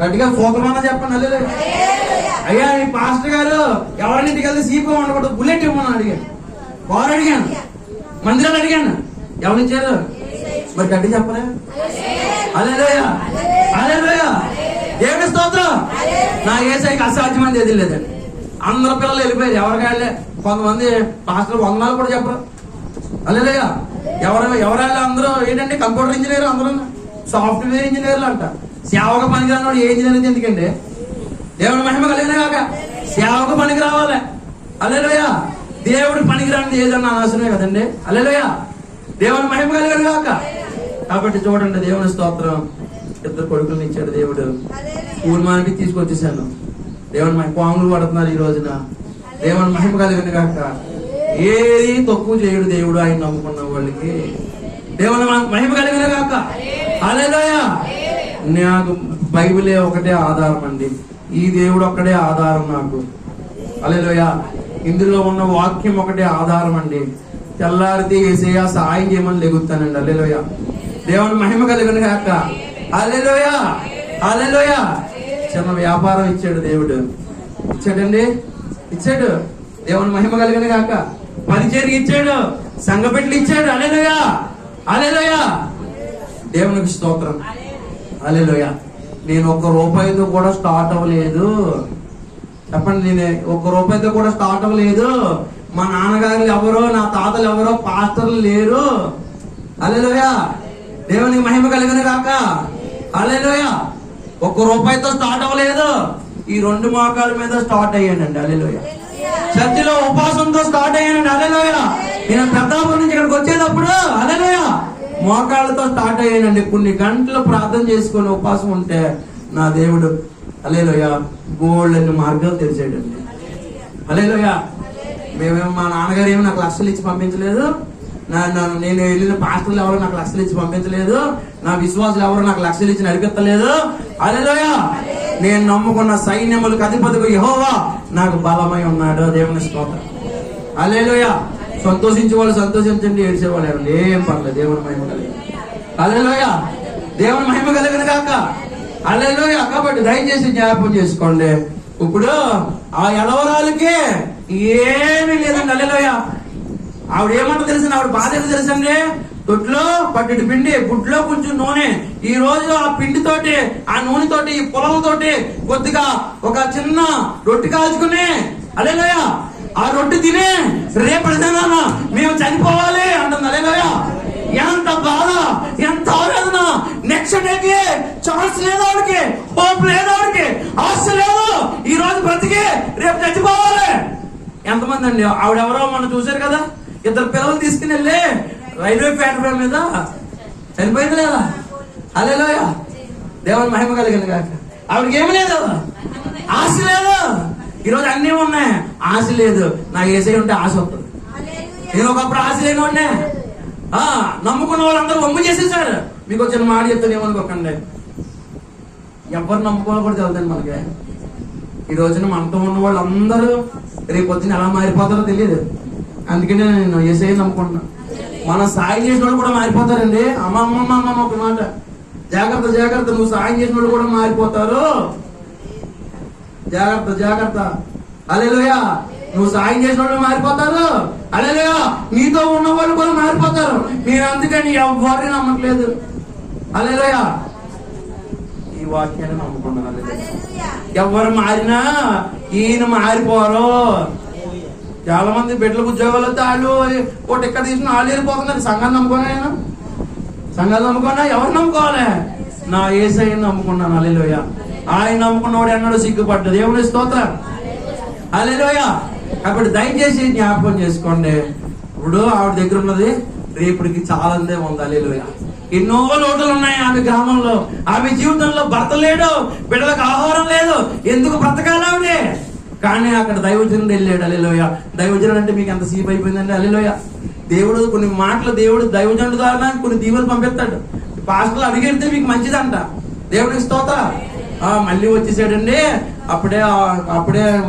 గట్టిగా సూత్రమన్నా చెప్పండి. హల్లెలూయా. అయ్యా ఈ పాస్టర్ గారు ఎవరిని ఇంటికి వెళ్తే సీపీ ఉండకూడదు, బుల్లెట్ ఇవ్వమని అడిగాను, కారు అడిగాను, మందిరాలు అడిగాను, ఎవరిచ్చారు? మరి గట్టి చెప్పలే. హల్లెలూయా. హల్లెలూయా. దేవుని స్తోత్రం. నా యేసయ్యకి అసాధ్యమైనది ఏది లేదండి. అందరు పిల్లలు వెళ్ళిపోయారు, ఎవరికాయలే. కొంతమంది పాస్టర్ వందనాలు కూడా చెప్పరు. హల్లెలూయా. ఎవరాళ్ళు అందరూ ఏంటంటే కంప్యూటర్ ఇంజనీర్, అందరూ సాఫ్ట్వేర్ ఇంజనీర్లు అంట. సేవకు పనికిరాని ఏ ఇంజనీర్ ఎందుకండి? దేవుడి మహిమ కలిగిన కాక సేవకు పనికి రావాలి. హల్లెలూయా. దేవుడి పనికిరానిది ఏదన్నా నాశనమే కదండి. హల్లెలూయా. దేవుని మహిమ కలిగిన కాక. కాబట్టి చూడండి, దేవుని స్తోత్రం. ఇద్దరు కొడుకులను ఇచ్చాడు దేవుడు. ఊరు మానికి తీసుకొచ్చేసాను. దేవుని మహిమ పాములు పడుతున్నారు ఈ రోజున. దేవుని మహిమ కలిగిన కాక. ఏది తక్కువ చేయడు దేవుడు ఆయన నమ్ముకున్న వాళ్ళకి. దేవుని మహిమ కలిగిన కాక. హల్లెలూయా. నాకు బైబిలే ఒకటే ఆధారం అండి. ఈ దేవుడు ఒక్కడే ఆధారం నాకు. హల్లెలూయా. ఇందులో ఉన్న వాక్యం ఒకటే ఆధారం అండి. తెల్లారితే యేసయ్యా సాయం చేయమని లెగుతానండి. హల్లెలూయా. దేవుని మహిమ కలిగిన కాక. హల్లెలూయా. హల్లెలూయా. చిన్న వ్యాపారం ఇచ్చాడు దేవుడు. ఇచ్చాడండి, ఇచ్చాడు. దేవుని మహిమ కలిగిన కాక. పరిచర్య ఇచ్చాడు, సంఘ పెట్లు ఇచ్చాడు. హల్లెలూయా. హల్లెలూయా. దేవునికి స్తోత్రం. హల్లెలూయా. నేను ఒక్క రూపాయితో కూడా స్టార్ట్ అవ్వలేదు. చెప్పండి, నేను ఒక్క రూపాయితో కూడా స్టార్ట్ అవ్వలేదు. మా నాన్నగారు ఎవరో, నా తాతలు ఎవరో పాస్టర్లు లేరు. హల్లెలూయా. దేవునికి మహిమ కలిగిన కాక. హల్లెలూయా. ఒక్క రూపాయితో స్టార్ట్ అవ్వలేదు. ఈ 2 మోకాల మీద స్టార్ట్ అయ్యానండి. హల్లెలూయా. చర్చిలో ఉపవాసంతో స్టార్ట్ అయ్యానండి. హల్లెలూయా. నేను పెద్దాపురం నుంచి ఇక్కడికి వచ్చేటప్పుడు హల్లెలూయా మోకాళ్ళతో స్టార్ట్ అయ్యానండి. కొన్ని గంటలు ప్రార్థన చేసుకొని ఉపవాసం ఉంటే నా దేవుడు హల్లెలూయా గోల్డెన్ మార్గాలు తెరిచాడండి. హల్లెలూయా. మేమేమో మా నాన్నగారు ఏమో నాకు లక్షలు ఇచ్చి పంపించలేదు. నేను వెళ్ళిన పాస్టర్లు ఎవరు నాకు లక్షలు ఇచ్చి పంపించలేదు. నా విశ్వాసులు ఎవరు నాకు లక్షలు ఇచ్చి నడిపించలేదు. హల్లెలూయా. నేను నమ్ముకున్న సైన్యములకు అధిపతిగా యెహోవా నాకు బలమై ఉన్నాడు. దేవుని స్తోత్రం. హల్లెలూయా. సంతోషించే వాళ్ళు సంతోషించండి, ఏడ్చేవాళ్ళు ఎవరు ఏం పర్లేదు. దేవుని మహిమ కలిగిన. హల్లెలూయా. దేవుని మహిమ కలిగిన కాక. హల్లెలూయా. కాబట్టి దయచేసి జ్ఞాపకం చేసుకోండి. ఇప్పుడు ఆ ఎలవరాలకి ఏమీ లేదండి. హల్లెలూయా. ఆవిడ ఏమంటో తెలిసింది, ఆవిడ బాధ ఏదో తెలుసండి. దొడ్లో పట్టెడు పిండి, గుడ్లో కొంచెం నూనె. ఈ రోజు ఆ పిండితోటి, ఆ నూనెతోటి, ఈ పొలంతోటి కొద్దిగా ఒక చిన్న రొట్టె కాల్చుకుని హల్లెలూయా ఆ రొట్టె తినే రేపటి దినాన మేము చనిపోవాలి అంటుంది. హల్లెలూయా. ఎంత బాధ, ఎంత ఆవేదన. నెక్స్ట్ డేకి ఛాన్స్ లేదు ఆవిడకి, హోప్ లేదు ఆవిడకి, ఆశ లేదు. ఈ రోజు బ్రతికి రేపు చచ్చిపోవాలి. ఎంతమంది అండి? ఆవిడెవరో మనం చూశారు కదా, 2 పిల్లలు తీసుకుని వెళ్ళి రైల్వే ప్లాట్ఫామ్ మీద చనిపోయింది లేదా? హల్లెలూయా. దేవుని మహిమ కలిగిన కాక. ఆవిడకి ఏమి లేదు, ఆశ లేదు. ఈరోజు అన్నీ ఉన్నాయి, ఆశ లేదు. నాకు యేసయ్య ఉంటే ఆశ వస్తుంది. నేను ఒకప్పుడు ఆశ లేని ఉన్నా. నమ్ముకున్న వాళ్ళందరూ వమ్ము చేసేసారు. మీకు వచ్చిన మాట చెప్తాను, ఏమనుకోకండి. ఎవరు నమ్ముకోవాలి కూడా తెలుదండి మనకి. ఈ రోజున మనతో ఉన్న వాళ్ళందరూ రేపు పొద్దున ఎలా మారిపోతారో తెలియదు. అందుకనే నేను యేసయ్య నమ్ముకుంటున్నా. మనం సాయం చేసిన వాళ్ళు కూడా మారిపోతారండి. అమ్మమ్మ ఒక మాట, జాగ్రత్త జాగ్రత్త, నువ్వు సాయం చేసిన వాళ్ళు కూడా మారిపోతారు. జాగ్రత్త జాగ్రత్త. హల్లెలూయా. నువ్వు సాయం చేసిన వాళ్ళు మారిపోతారు. హల్లెలూయా. నీతో ఉన్న వాళ్ళు కూడా మారిపోతారు. నేను అందుకని ఎవరిని నమ్మట్లేదు. హల్లెలూయా. ఈ వాక్యాన్ని నమ్ముకున్నాను. ఎవరు మారినా ఈయన మారిపోరు. చాలా మంది బిడ్డలకు ఉద్యోగాలు వస్తే వాళ్ళు ఒకటి ఎక్కడ తీసుకుని వాళ్ళు వెళ్ళిపోతున్నారు. సంఘాన్ని నమ్ముకున్నా, నేను సంఘాలు నమ్ముకున్నా. ఎవరు నమ్ముకోవాలి? నా యేసయ్యని నమ్ముకున్నాను. హల్లెలూయా. ఆయన నమ్ముకున్నవాడు ఎన్నడూ సిగ్గుపడ్డ. దేవుని స్తోత్రం. హల్లెలూయా. కాబట్టి దయచేసి జ్ఞాపకం చేసుకోండి. ఇప్పుడు ఆవిడ దగ్గర ఉన్నది రేపటికి చాలానే ఉంది. హల్లెలూయా. ఎన్నో లోటులు ఉన్నాయి ఆమె గ్రామంలో. ఆమె జీవితంలో భర్త లేడు, బిడ్డలకు ఆహారం లేదు. ఎందుకు బ్రతకాలి ఆవిడే? కానీ అక్కడ దైవజనుడు వెళ్ళాడు. హల్లెలూయా. దైవజనుడు అంటే మీకు ఎంత సీప్ అయిపోయిందండి. హల్లెలూయా. దేవుడు కొన్ని మాటలు, దేవుడు దైవజనుడు ద్వారా కొన్ని దీవెనలు పంపిస్తాడు. పాస్టర్లు అడిగితే మీకు మంచిదంట. దేవుడికి స్తోత్రం. మళ్ళీ వచ్చేసాడండి, అప్పుడే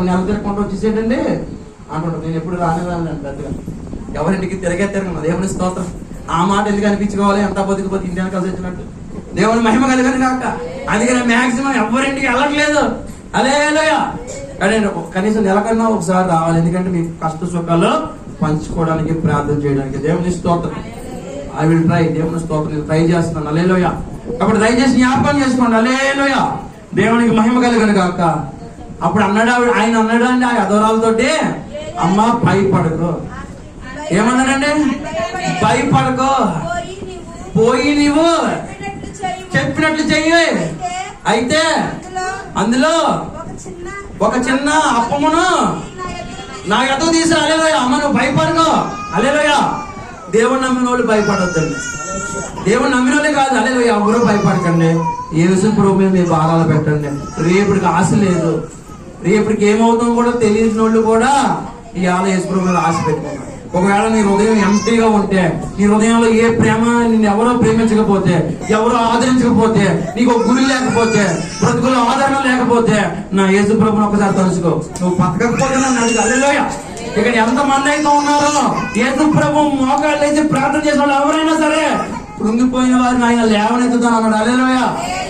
నెల తిరగకుండా వచ్చేసాడండి అంటుంటాడు. నేను ఎప్పుడు రానివ్వాలండి పెద్దగా, ఎవరింటికి తిరగను. దేవుని స్తోత్రం. ఆ మాట ఎందుకు అనిపించుకోవాలి? ఎంత బతికిపోతే ఇండియాని కలిసి వచ్చినట్టు. దేవుని మహిమ కలుగును గాక. అందుకని మాక్సిమం ఎవరింటికి వెళ్ళట్లేదు. హల్లెలూయా. కానీ కనీసం నెలకన్నా ఒకసారి రావాలి. ఎందుకంటే మీ కష్ట సుఖాలు పంచుకోవడానికి, ప్రార్థన చేయడానికి. దేవుని స్తోత్రం. I will try. దేవుని స్తోత్రం ట్రై చేస్తున్నాను. హల్లెలూయా. కాబట్టి దయచేసి జ్ఞాపకం చేసుకోండి. హల్లెలూయా. దేవునికి మహిమ కలుగును గాక. అప్పుడు ఆయన అన్నాడు అండి ఆ అధోరాలతోటి, అమ్మ భయపడకు. ఏమన్నాడండి? భయపడకు, పోయి నీవు చెప్పినట్లు చెయ్యి. అయితే అందులో ఒక చిన్న అప్పమును నా ఎదుగు తీసి. హల్లెలూయా. అమ్మ నువ్వు భయపడకు. హల్లెలూయా. దేవుని నమ్మిన వాళ్ళు భయపడొద్దండి. దేవుని నమ్మిన వాళ్ళే కాదు, హల్లెలూయా, ఎవరు భయపడకండి. యేసు ప్రభు మీద మీ భారాలు పెట్టండి. రేపటికి ఆశ లేదు. రేపటికి ఏమవుతుందో కూడా తెలియని వాళ్ళు కూడా ఇవాళ యేసు ప్రభు మీద ఆశ పెట్టుకున్నారు. ఒకవేళ నీ హృదయం ఎంటీగా ఉంటే, నీ హృదయంలో ఏ ప్రేమ, నిన్ను ఎవరో ప్రేమించకపోతే, ఎవరో ఆదరించకపోతే, నీకు ఒక గురి లేకపోతే, బ్రతుకులో ఆదరణ లేకపోతే, నా యేసు ప్రభుని ఒకసారి తలుచుకో. నువ్వు బతకకపోతే నన్ను అడుగు. హల్లెలూయా. ఇక్కడ ఎంత మంది అయితే ఉన్నారో యేసు ప్రభు మోకాళ్ళు వేసి ప్రార్థన చేసిన వాళ్ళు ఎవరైనా సరే కృంగిపోయిన వారిని ఆయన లేవనెత్తుతాను అన్నాడు. హల్లెలూయా.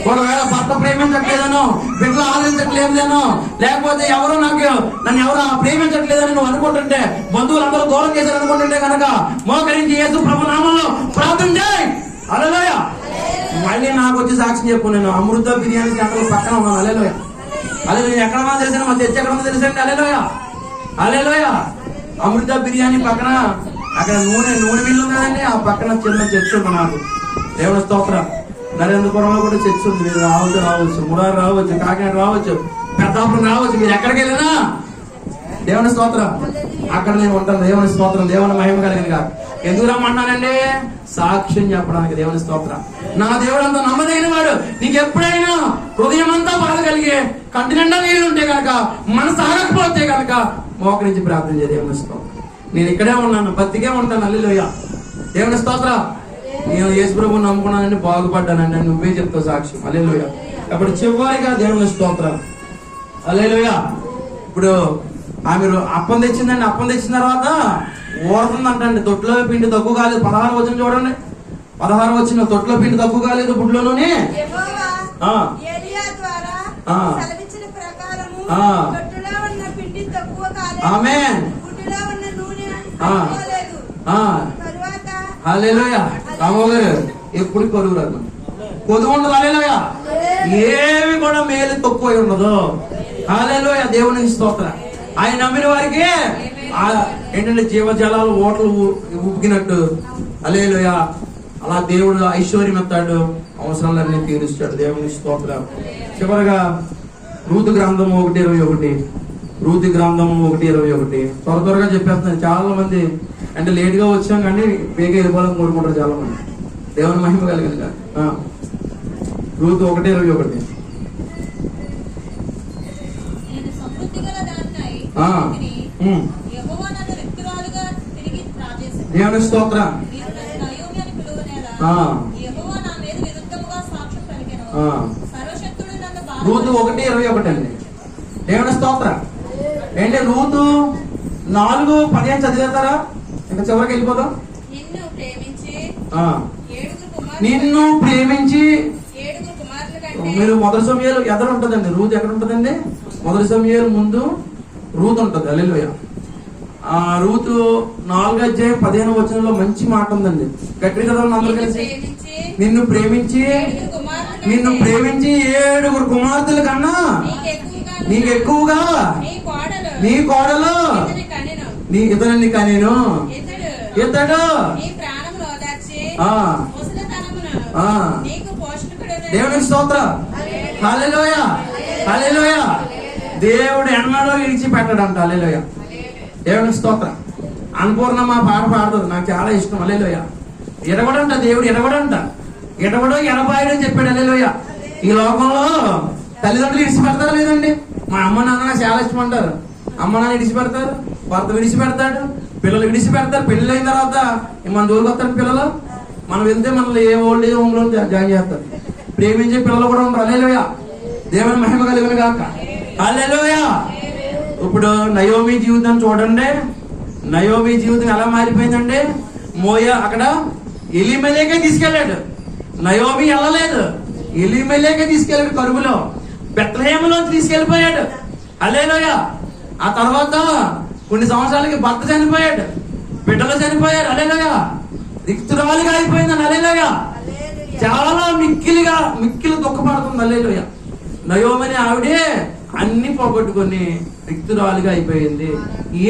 ఒకవేళ భర్త ప్రేమించట్లేదనో, బిడ్డలు ఆదరించట్లేదనో, లేకపోతే నన్ను ఎవరు ప్రేమించట్లేదని నువ్వు అనుకుంటుంటే, బంధువులందరూ దూరం చేశారు అనుకుంటుంటే కనుక మోకరించి యేసు ప్రభు నామంలో ప్రార్థన చేయి. హల్లెలూయా. మళ్ళీ నాకు వచ్చి సాక్ష్యం చెప్పు. నేను అమృత బిర్యానీ సెంటర్ పక్కన ఉన్నాను. హల్లెలూయా. హల్లెలూయా. ఎక్కడ ఉన్నా తెలిసాను, మా తెచ్చి ఎక్కడ ఉందో తెలిసండి. హల్లెలూయా. హల్లెలూయా. అమృత బిర్యానీ పక్కన అక్కడ నూనె మిల్లు ఉన్నదండి. ఆ పక్కన చిన్న చర్చ్ ఉంది నాకు. దేవుని స్తోత్రం. నరేంద్రపురంలో కూడా చర్చ్ ఉంది. మీరు రావచ్చు, మురారు రావచ్చు, కాకినాడ రావచ్చు, పెద్దాపురం రావచ్చు. మీరు ఎక్కడికి వెళ్ళినా దేవుని స్తోత్రం, అక్కడ నేను ఉంటాను. దేవుని స్తోత్రం. దేవుని మహిమ కలిగిన కాదు. ఎందుకు రమ్మన్నానండి? సాక్ష్యం చెప్పడానికి. దేవుని స్తోత్రం. నా దేవుడు అంతా నమ్మదగిన వాడు. నీకు ఎప్పుడైనా హృదయం అంతా బాధ కలిగే, కంటి నిండా నీళ్ళు ఉంటే కనుక, మనసు ఆగకపోతే కనుక మోకరించి ప్రార్థన చేయ. దేవుని స్తోత్రం. నేను ఇక్కడే ఉన్నాను, బతికే ఉంటాను. హల్లెలూయా. దేవుని స్తోత్రం. నేను యేసు ప్రభువుని నమ్ముకున్నానండి, బాగుపడ్డానండి అని నువ్వే చెప్తావు సాక్ష్యం. హల్లెలూయా. అప్పుడు చివరిగా దేవుని స్తోత్రం. హల్లెలూయా. ఇప్పుడు ఆమె అప్పం తెచ్చిందండి. అప్పం తెచ్చిన తర్వాత ఓడుతుందంటండి. తొట్టులో పిండి తక్కువ కాలేదు. 16 వచ్చిన చూడండి. 16 వచ్చిన తొట్టులో పిండి తక్కువ కాలేదు. బుడ్లోనే ఆమేన్. హల్లెలూయా. రామో గారు ఎప్పుడు కొలువు రాదు, కొదువు ఉండదు. హల్లెలూయా. ఏమి కూడా మేలు తక్కువ ఉండదు. హల్లెలూయా. దేవునికి స్తోత్రం. ఆయన నమ్మిన వారికి ఏంటంటే జీవజలాలు ఓటలు ఉబ్బినట్టు. హల్లెలూయా. అలా దేవుడు ఐశ్వర్యం ఎత్తాడు, అవసరాలన్నీ తీరుస్తాడు. దేవుని స్తోత్రం. చివరగా రూతు గ్రంథం 1:21. రూతు గ్రంథం 1:21. త్వరగా చెప్పేస్తున్నాను. చాలా మంది అంటే లేట్ గా వచ్చాం కానీ బేగా వెళ్ళిపోవాలని కోరుకుంటారు చాలా మంది. దేవుని మహిమ కలిగింది. రూతు 1:21. దేవుని స్తోత్రం. రూతు 1:21 అండి. దేవుని స్తోత్రం. ఏంటి రూతు 4:15 చదివేస్తారా? ఇంకా చివరికి వెళ్ళిపోదాం. నిన్ను ప్రేమించి మీరు మొదటి సమయాలు ఎక్కడ ఉంటుందండి? రూతు ఎక్కడ ఉంటుందండి? మొదటి సమయాలు ముందు రూతు ఉంటుంది. హల్లెలూయా. రూతు 4:15 మంచి మాట ఉందండి. గట్టిగా చదవండి అందరూ కలిసి. నిన్ను ప్రేమించి 7 కుమార్తెల కన్నా నీకు ఎక్కువగా నీ కోడలు ఇతరుని కనేను. ఇతడు దేవుని స్తోత్రం. హల్లెలూయా. హల్లెలూయా. దేవుడు ఎన్నడూ విడిచిపెట్టడంట. హల్లెలూయా. దేవుని స్తోత్రం. అన్నపూర్ణమ్మ పాట పాడుతుంది, నాకు చాలా ఇష్టం. హల్లెలూయా. ఎడగడంట దేవుడు, ఎడగడో ఎడబాయుడు అని చెప్పాడు. హల్లెలూయా. ఈ లోకంలో తల్లిదండ్రులు విడిచిపెడతారా లేదండి? మా అమ్మ నాన్న చాలా ఇష్టం అంటారు. అమ్మ నాన్న విడిచిపెడతారు, భర్త విడిచిపెడతాడు, పిల్లలు విడిచిపెడతారు. పెళ్లి అయిన తర్వాత మన దూరకు వస్తాడు పిల్లలు. మనం వెళ్తే మనల్ని ఏ ఓల్డ్ ఏజ్ హోమ్ లో జాయిన్ చేస్తారు. ప్రేమించే పిల్లలు కూడా ఉంటారు. హల్లెలూయా. దేవుని మహిమ కలుగును గాక. హల్లెలూయా. ఇప్పుడు నయోమి జీవితం చూడండి. నయోమి జీవితం ఎలా మారిపోయిందంటే, మోయ అక్కడ ఎలీమెలెకే తీసుకెళ్ళాడు. నయోమి వెళ్ళలేదు, ఎలీమెలెకే తీసుకెళ్ళాడు కరువులో, బెత్లెహేములో తీసుకెళ్ళిపోయాడు. హల్లెలూయా. ఆ తర్వాత కొన్ని సంవత్సరాలకి భర్త చనిపోయాడు, బిడ్డలు చనిపోయారు. హల్లెలూయా. రిక్తురాలుగా అయిపోయింది. హల్లెలూయా. చాలా మిక్కిలి దుఃఖపడుతుంది. హల్లెలూయా. నయోమి ఆవిడే అన్ని పోగొట్టుకొని రిక్తురాలుగా అయిపోయింది.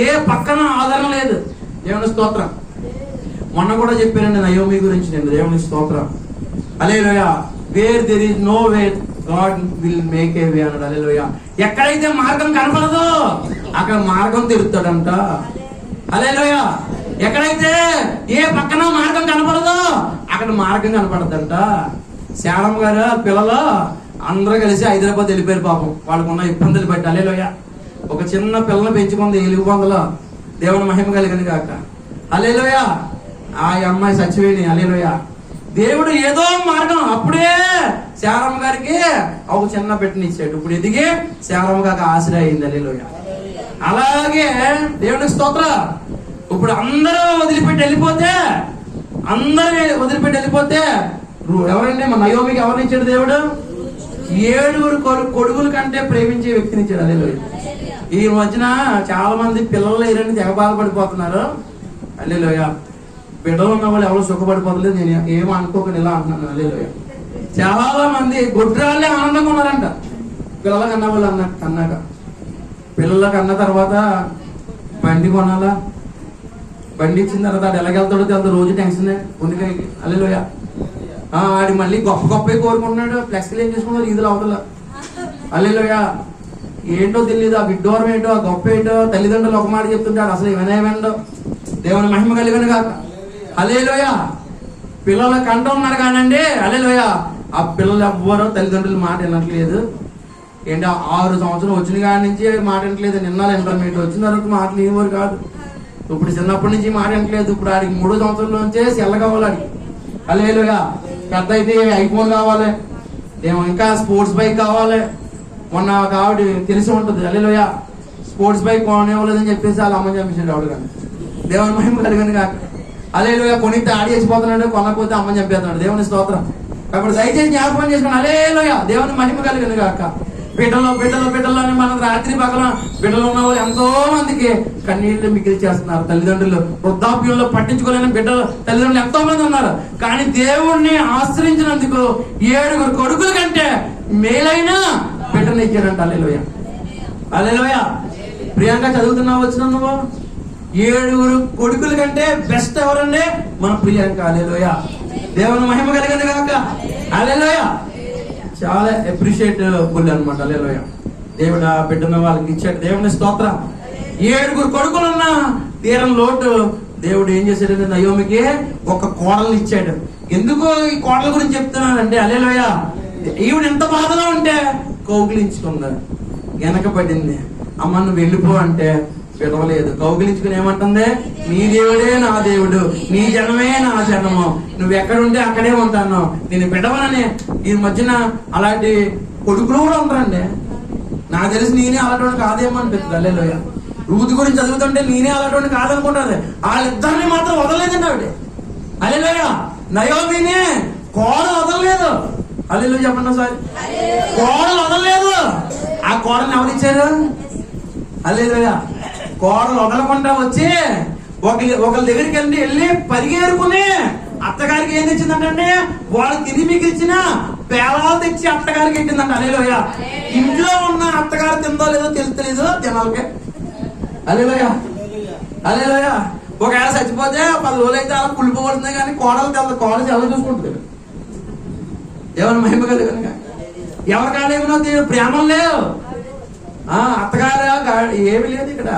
ఏ పక్కన ఆధారం లేదు. దేవుని స్తోత్రం. మొన్న కూడా చెప్పానండి నయోమి గురించి నేను. దేవుని స్తోత్రం. హల్లెలూయా. Where there is no way God will make a way అన్నాడు. హల్లెలూయా. ఎక్కడైతే మార్గం కనపడదో అక్కడ మార్గం తెరుస్తాడంట. హల్లెలూయా. ఎక్కడైతే ఏ పక్కన మార్గం కనపడదో అక్కడ మార్గం కనపడదంట. శారమ్మ గారు పిల్లలు అందరూ కలిసి హైదరాబాద్ వెళ్ళిపోయారు. పాపం వాళ్ళకున్న ఇబ్బందులు బట్టి. హల్లెలూయా. ఒక చిన్న పిల్లని పెంచుకుంది ఎలుగుబందలో. దేవుని మహిమ కలిగింది కాక. హల్లెలూయా. ఆ అమ్మాయి చచ్చిపోయింది. హల్లెలూయా. దేవుడు ఏదో మార్గం అప్పుడే శారమ్మ గారికి ఒక చిన్న బిడ్డని ఇచ్చాడు. ఇప్పుడు ఎదిగి శారమ్మ గారికి ఆశ్రయ అయింది. హల్లెలూయా. అలాగే దేవునికి స్తోత్రం. ఇప్పుడు అందరూ వదిలిపెట్టి వెళ్ళిపోతే ఎవరండి మన నయోమికి ఎవరిని ఇచ్చాడు దేవుడు? 7 కొడుకుల కంటే ప్రేమించే వ్యక్తిని ఇచ్చాడు. హల్లెలూయా. ఈ మధ్యన చాలా మంది పిల్లలు లేరని తెగ బాధపడిపోతున్నారు. హల్లెలూయా. బిడ్డలు ఉన్న వాళ్ళు ఎవరు సుఖపడిపోతలేదు. నేను ఏమో అనుకోకుండా ఇలా అంటున్నాను. హల్లెలూయా. చాలా మంది గొడ్రాళ్ళే ఆనందంగా ఉన్నారంట పిల్లల కన్నా వాళ్ళు అన్నాక. పిల్లలకి అన్న తర్వాత బండి కొనాలా, బండి ఇచ్చిన తర్వాత ఆడు ఎలాగెళ్తాడో తెలుసు. రోజు టెన్షన్ ఉండికాయకి. హల్లెలూయా. ఆడి మళ్ళీ గొప్ప కోరుకుంటున్నాడు. ఫ్లెక్స్లు ఏం చేసుకున్నారు ఈదులు అవతల. హల్లెలూయా. ఏంటో తెలియదు. ఆ విడ్డోరం ఏంటో, ఆ గొప్ప ఏంటో తల్లిదండ్రులు ఒక మాట చెప్తుంటాడు, అసలు ఏమైనా దేవుని మహిమ కలిగిన కాక. హల్లెలూయా. పిల్లల కంట ఉన్నారు కానండి. హల్లెలూయా. ఆ పిల్లలు ఎవ్వరూ తల్లిదండ్రుల మాట వినట్లేదు. ఏంటి 6 సంవత్సరం వచ్చిన కాడి నుంచి మాట వినట్లేదు. నిన్న ఇంటర్మీడియట్ వచ్చిన తర్వాత మాటలు ఏమోరు కాదు. ఇప్పుడు చిన్నప్పటి నుంచి మాట వినట్లేదు. ఇప్పుడు ఆడికి 3వ సంవత్సరంలో నుంచే సెల్ల కావాలి ఆడికి. హల్లెలూయా. పెద్ద అయితే ఐఫోన్ కావాలి, ఏమో ఇంకా స్పోర్ట్స్ బైక్ కావాలి. మొన్న ఒక ఆవిడ తెలిసి ఉంటుంది. హల్లెలూయా. స్పోర్ట్స్ బైక్ కొనేవాళ్ళదని చెప్పేసి వాళ్ళ అమ్మ చంపేసాడు ఆవిడ. కానీ దేవుని మహిమ కలిగింది కాక. హల్లెలూయా. కొనితే ఆడి చేసిపోతున్నాడు, కొనకపోతే అమ్మ చంపేస్తున్నాడు. దేవుని స్తోత్రం. కాబట్టి దయచేసి జ్ఞాపకం చేసుకుని హల్లెలూయా. దేవుని మహిమ కలిగింది కాక. బిడ్డలు అని మనం రాత్రి పగల బిడ్డలు ఉన్న వాళ్ళు ఎంతో మందికి కన్నీళ్లు మిగిలి చేస్తున్నారు. తల్లిదండ్రులు వృద్ధాప్యంలో పట్టించుకోలేని బిడ్డలు తల్లిదండ్రులు ఎంతో మంది ఉన్నారు. కానీ దేవుణ్ణి ఆశ్రయించినందుకు 7 కొడుకుల కంటే మేలైన బిడ్డలు ఇచ్చాడంట. హల్లెలూయా. హల్లెలూయా. ప్రియాంక చదువుతున్నావు వచ్చిన నువ్వు 7 కొడుకుల కంటే బెస్ట్ ఎవరండి? మన ప్రియాంక. హల్లెలూయా. దేవుని మహిమ కలిగింది కాక. హల్లెలూయా. చాలా అప్రిషియేటబుల్ అనమాట. హల్లెలూయా. దేవుడు ఆ బిడ్డను వాళ్ళకి ఇచ్చాడు. దేవుని స్తోత్రం. 7 కొడుకులున్న తీరం లోటు దేవుడు ఏం చేశాడంటే నయోమికి ఒక కోడలు ఇచ్చాడు. ఎందుకు ఈ కోడల గురించి చెప్తున్నానంటే, హల్లెలూయా, ఈవిడ ఎంత బాధలో ఉంటే కౌగిలించుకుంది, వెనకబడింది. అమ్మ నువ్వు వెళ్ళిపో అంటే విడవలేదు. కౌగిలించుకుని ఏమంటుంది? నీ దేవుడే నా దేవుడు, నీ జనమే నా జనము, నువ్వు ఎక్కడుంటే అక్కడే ఉంటాను, నేను విడవనని. ఈ మధ్యన అలాంటి కొడుకులు కూడా ఉంటారండి. నాకు తెలిసి నేనే అలాంటి కాదేమో అనిపిస్తుంది. హల్లెలూయా. రూతు గురించి చదువుతుంటే నేనే అలాంటి కాదనుకుంటుంది. వాళ్ళిద్దరిని మాత్రం వదలలేదండి ఆవిడ. హల్లెలూయా. నయోమిని కోడలు వదలలేదు. హల్లెలూయా చెప్పండి సార్. కోడలు వదలలేదు. ఆ కోడల్ని ఎవరిచ్చారు? హల్లెలూయా. కోడలు వదలకుండా వచ్చి ఒకరి దగ్గరికి వెళ్ళి పరిగేరుకుని అత్తగారికి ఏం తెచ్చిందంటే వాళ్ళు తిని మీకు ఇచ్చిన పేలాలు తెచ్చి అత్తగారికి పెట్టిందంట. హల్లెలూయా. ఇంట్లో ఉన్న అత్తగారు తిందో లేదో తెలుస్తలేదు జనాలకి. హల్లెలూయా. హల్లెలూయా. ఒకవేళ చచ్చిపోతే 10 రోజులు అయితే అలా కుళ్ళిపోవడుతుంది, కానీ కోడలు తెలదు. కోడలు ఎలా చూసుకుంటుంది? ఎవరి మహిమ కలిగిన ఎవరికాడేమో ప్రేమం లేవు. అత్తగారు ఏమీ లేదు ఇక్కడ.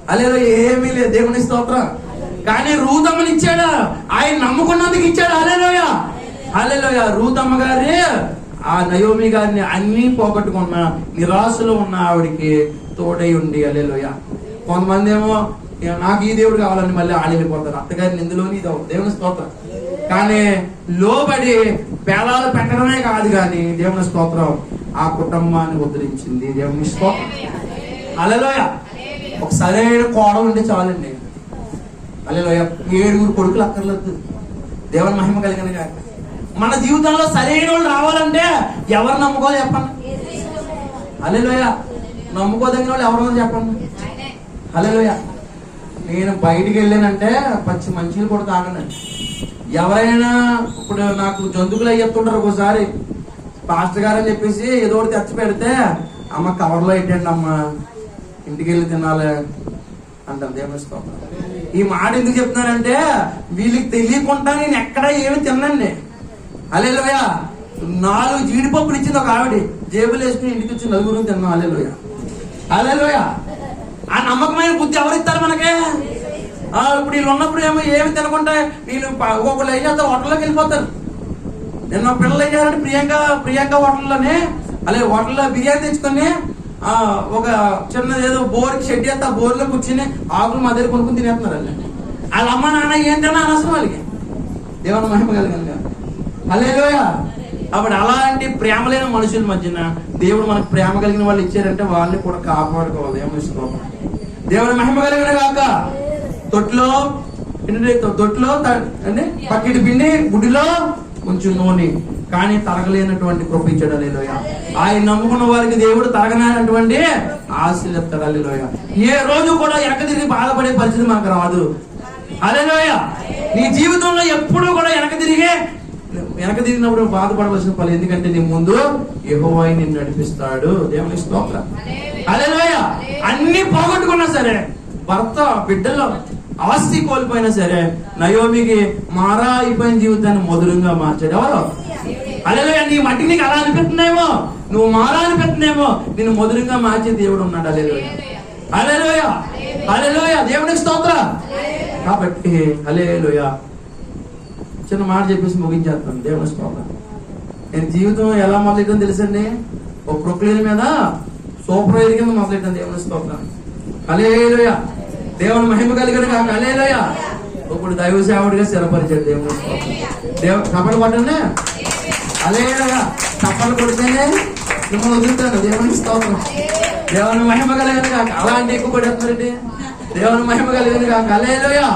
హల్లెలూయా. ఏమీ లేదు. దేవుని స్తోత్రం. కానీ రూతమ్మని ఇచ్చాడు. ఆయన నమ్ముకున్నందుకు ఇచ్చాడు. హల్లెలూయా. హల్లెలూయా. రూతమ్మ గారి ఆ నయోమి గారిని అన్ని పోగొట్టుకున్న నిరాశలో ఉన్న ఆవిడికి తోడై ఉండి. హల్లెలూయా. కొంతమంది ఏమో నాకు ఈ దేవుడు కావాలని మళ్ళీ ఆడిపోతారు. అత్తగారిని ఇందులోని దేవుని స్తోత్రం. కానీ లోబడి పేలాలు పెట్టడమే కాదు, కానీ దేవుని స్తోత్రం ఆ కుటుంబాన్ని ఉద్ధరించింది. దేవుని స్తోత్రం. హల్లెలూయా. ఒక సరైన కోడ ఉంటే చాలండి. హల్లెలూయా. 7 కొడుకులు అక్కర్లేదు. దేవుని మహిమ కలిగిన కాక. మన జీవితంలో సరైన వాళ్ళు రావాలంటే ఎవరు నమ్ముకోవాలి చెప్పండి? హల్లెలూయా. నమ్ముకోదగిన వాళ్ళు ఎవరో చెప్పండి? హల్లెలూయా. నేను బయటికి వెళ్ళానంటే పచ్చి మంచిలు కూడా తాగనండి. ఎవరైనా ఇప్పుడు నాకు జంతువులు అయ్యి చెప్తుంటారు ఒకసారి, పాస్టర్ గారు అని చెప్పేసి ఏదో ఒకటి తెచ్చి పెడితే, అమ్మ కవర్లో పెట్టండి అమ్మ, ఇంటికి వెళ్ళి తినాలి అంటాను. దేవునిస్తాం. ఈ మాట ఎందుకు చెప్తున్నానంటే వీళ్ళకి తెలియకుండా నేను ఎక్కడ ఏమి తినండి. హల్లెలూయా. 4 జీడిపప్పులు ఇచ్చింది ఒక ఆవిడ, జేబులు వేసుకుని ఇంటికి వచ్చి నలుగురు తిన్నాం. హల్లెలూయా. హల్లెలూయా. ఆ నమ్మకమైన బుద్ధి ఎవరిస్తారు మనకే? ఇప్పుడు వీళ్ళు ఉన్నప్పుడు ఏమో ఏమి తినకుండా వీళ్ళు ఒకళ్ళు ఏం చేస్తారు, హోటల్లోకి వెళ్ళిపోతారు. నిన్న పిల్లలు ఏం చేయాలంటే ప్రియాంక హోటల్లోనే హోటల్లో బిర్యానీ తెచ్చుకొని ఒక చిన్న ఏదో బోర్కి షెడ్ చేస్తే ఆ బోర్లో కూర్చుని ఆకులు మా దగ్గర కొనుక్కుని తినేస్తున్నారు. వాళ్ళ అమ్మ నాన్న ఏంటన్నా అనవసరం వాళ్ళకి. దేవుని మహిమ కలిగిన హల్లెలూయా. అప్పుడు అలాంటి ప్రేమ లేని మనుషుల మధ్యన దేవుడు మనకు ప్రేమ కలిగిన వాళ్ళు ఇచ్చారంటే వాళ్ళని కూడా కాపాడుకోవాలి. ఏమిస్తున్నాం? దేవుని మహిమ కలిగిన కాక తొట్లో అంటే పక్కిటి పిండి గుడిలో కొంచెం నూనె కానీ తరగలేనటువంటి కృప ఇచ్చాడు. హల్లెలూయా. ఆయన నమ్ముకున్న వారికి దేవుడు తరగనటువంటి ఆశలు ఇస్తాడు. హల్లెలూయా. ఏ రోజు కూడా వెనక తిరిగి బాధపడే పరిస్థితి మనకు రాదు. హల్లెలూయా. నీ జీవితంలో ఎప్పుడూ కూడా వెనక తిరిగినప్పుడు బాధపడవలసిన పని, ఎందుకంటే నీ ముందు యెహోవా నిన్ను నడిపిస్తాడు. దేవుని స్తోత్రం. హల్లెలూయా. అన్ని పోగొట్టుకున్నా సరే, భర్త బిడ్డలో ఆస్తి కోల్పోయినా సరే, నయోమికి మారా అయిపోయిన జీవితాన్ని మధురంగా మార్చాడు. ఎవరు? హల్లెలూయా. నీ మట్టికి నీకు అలా అనిపిస్తుందేమో, నువ్వు మారా అనిపిస్తుందేమో, నిన్ను మధురంగా మార్చే దేవుడు ఉన్నాడు. హల్లెలూయా. హల్లెలూయా. హల్లెలూయా. దేవునికి స్తోత్రం. కాబట్టి హల్లెలూయా. చిన్న మాట చెప్పేసి ముగించేస్తాను. దేవుని స్తోత్రం. నేను జీవితం ఎలా మొదలెట్టని తెలుసండి, ఒక ప్రొక్లీన్ మీద సూపర్వైజర్ కింద మొదలెట్టాను. దేవుని స్తోత్రం. హల్లెలూయా. దేవుని మహిమ కలిగిన కాక హల్లెలూయా. ఇప్పుడు దైవ సేవకుడిగా స్థిరపరిచాడు. దేవుని స్తోత్రం. కపలు పట్టనే హల్లెలూయా. కపలు కొడితేనే మిమ్మల్ని వదులుతాను. దేవుని స్తోత్రం. దేవుని మహిమ కలిగిన కాక. అలాంటి ఎక్కువ పడేస్తున్నారండి. దేవుని మహిమ కలిగిన కాక హల్లెలూయా.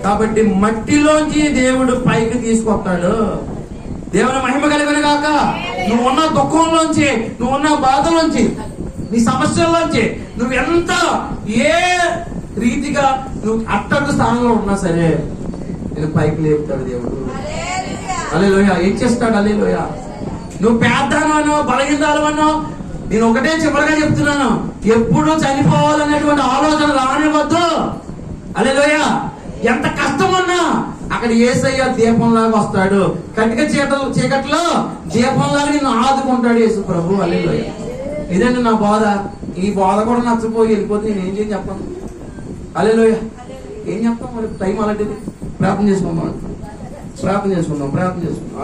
కాబట్టి మట్టిలోంచి దేవుడు పైకి తీసుకొస్తాడు. దేవుని మహిమ కలిగిన కాక. నువ్వున్న దుఃఖంలోంచి, నువ్వున్న బాధలోంచి, నీ సమస్యల్లోంచి నువ్వు ఎంత ఏ రీతిగా నువ్వు అట్టడుగు స్థానంలో ఉన్నా సరే నేను పైకి లేపుతాడు దేవుడు. హల్లెలూయా. ఏం చేస్తాడు? హల్లెలూయా. నువ్వు పేదనో బలహీనతాలవనో, నేను ఒకటే చివరిగా చెప్తున్నాను, ఎప్పుడు చనిపోవాలనేటువంటి ఆలోచన రానివ్వద్దు. హల్లెలూయా. ఎంత కష్టం ఉన్నా అక్కడ యేసయ్య దీపంలాగా వస్తాడు. కటిక చీకట్లో దీపంలాగా నిన్ను ఆదుకుంటాడు యేసు ప్రభు. హల్లెలూయా. ఇదండి నా బాధ. ఈ బాధ కూడా నచ్చపోయి వెళ్ళిపోతే నేను ఏం చేసి చెప్పను? హల్లెలూయా. ఏం చెప్తాం మరి? టైం అలాంటిది. ప్రార్థన చేసుకుందాం.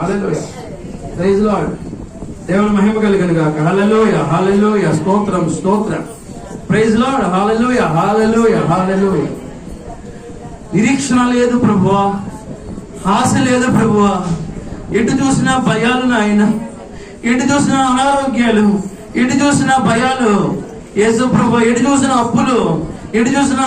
హల్లెలూయా. Praise Lord. దేవుని మహిమ కలిగిన గాక. హల్లెలూయా. హల్లెలూయా. స్తోత్రం. Praise Lord. హల్లెలూయా. హల్లెలూయా. నిరీక్షణ లేదు ప్రభువా, ఆశ లేదు ప్రభువా. ఎటు చూసినా భయాలు నాయన, ఎటు చూసినా అనారోగ్యాలు, ఎటు చూసినా భయాలు యేసు ప్రభువా, ఎటు చూసినా అప్పులు, ఎటు చూసినా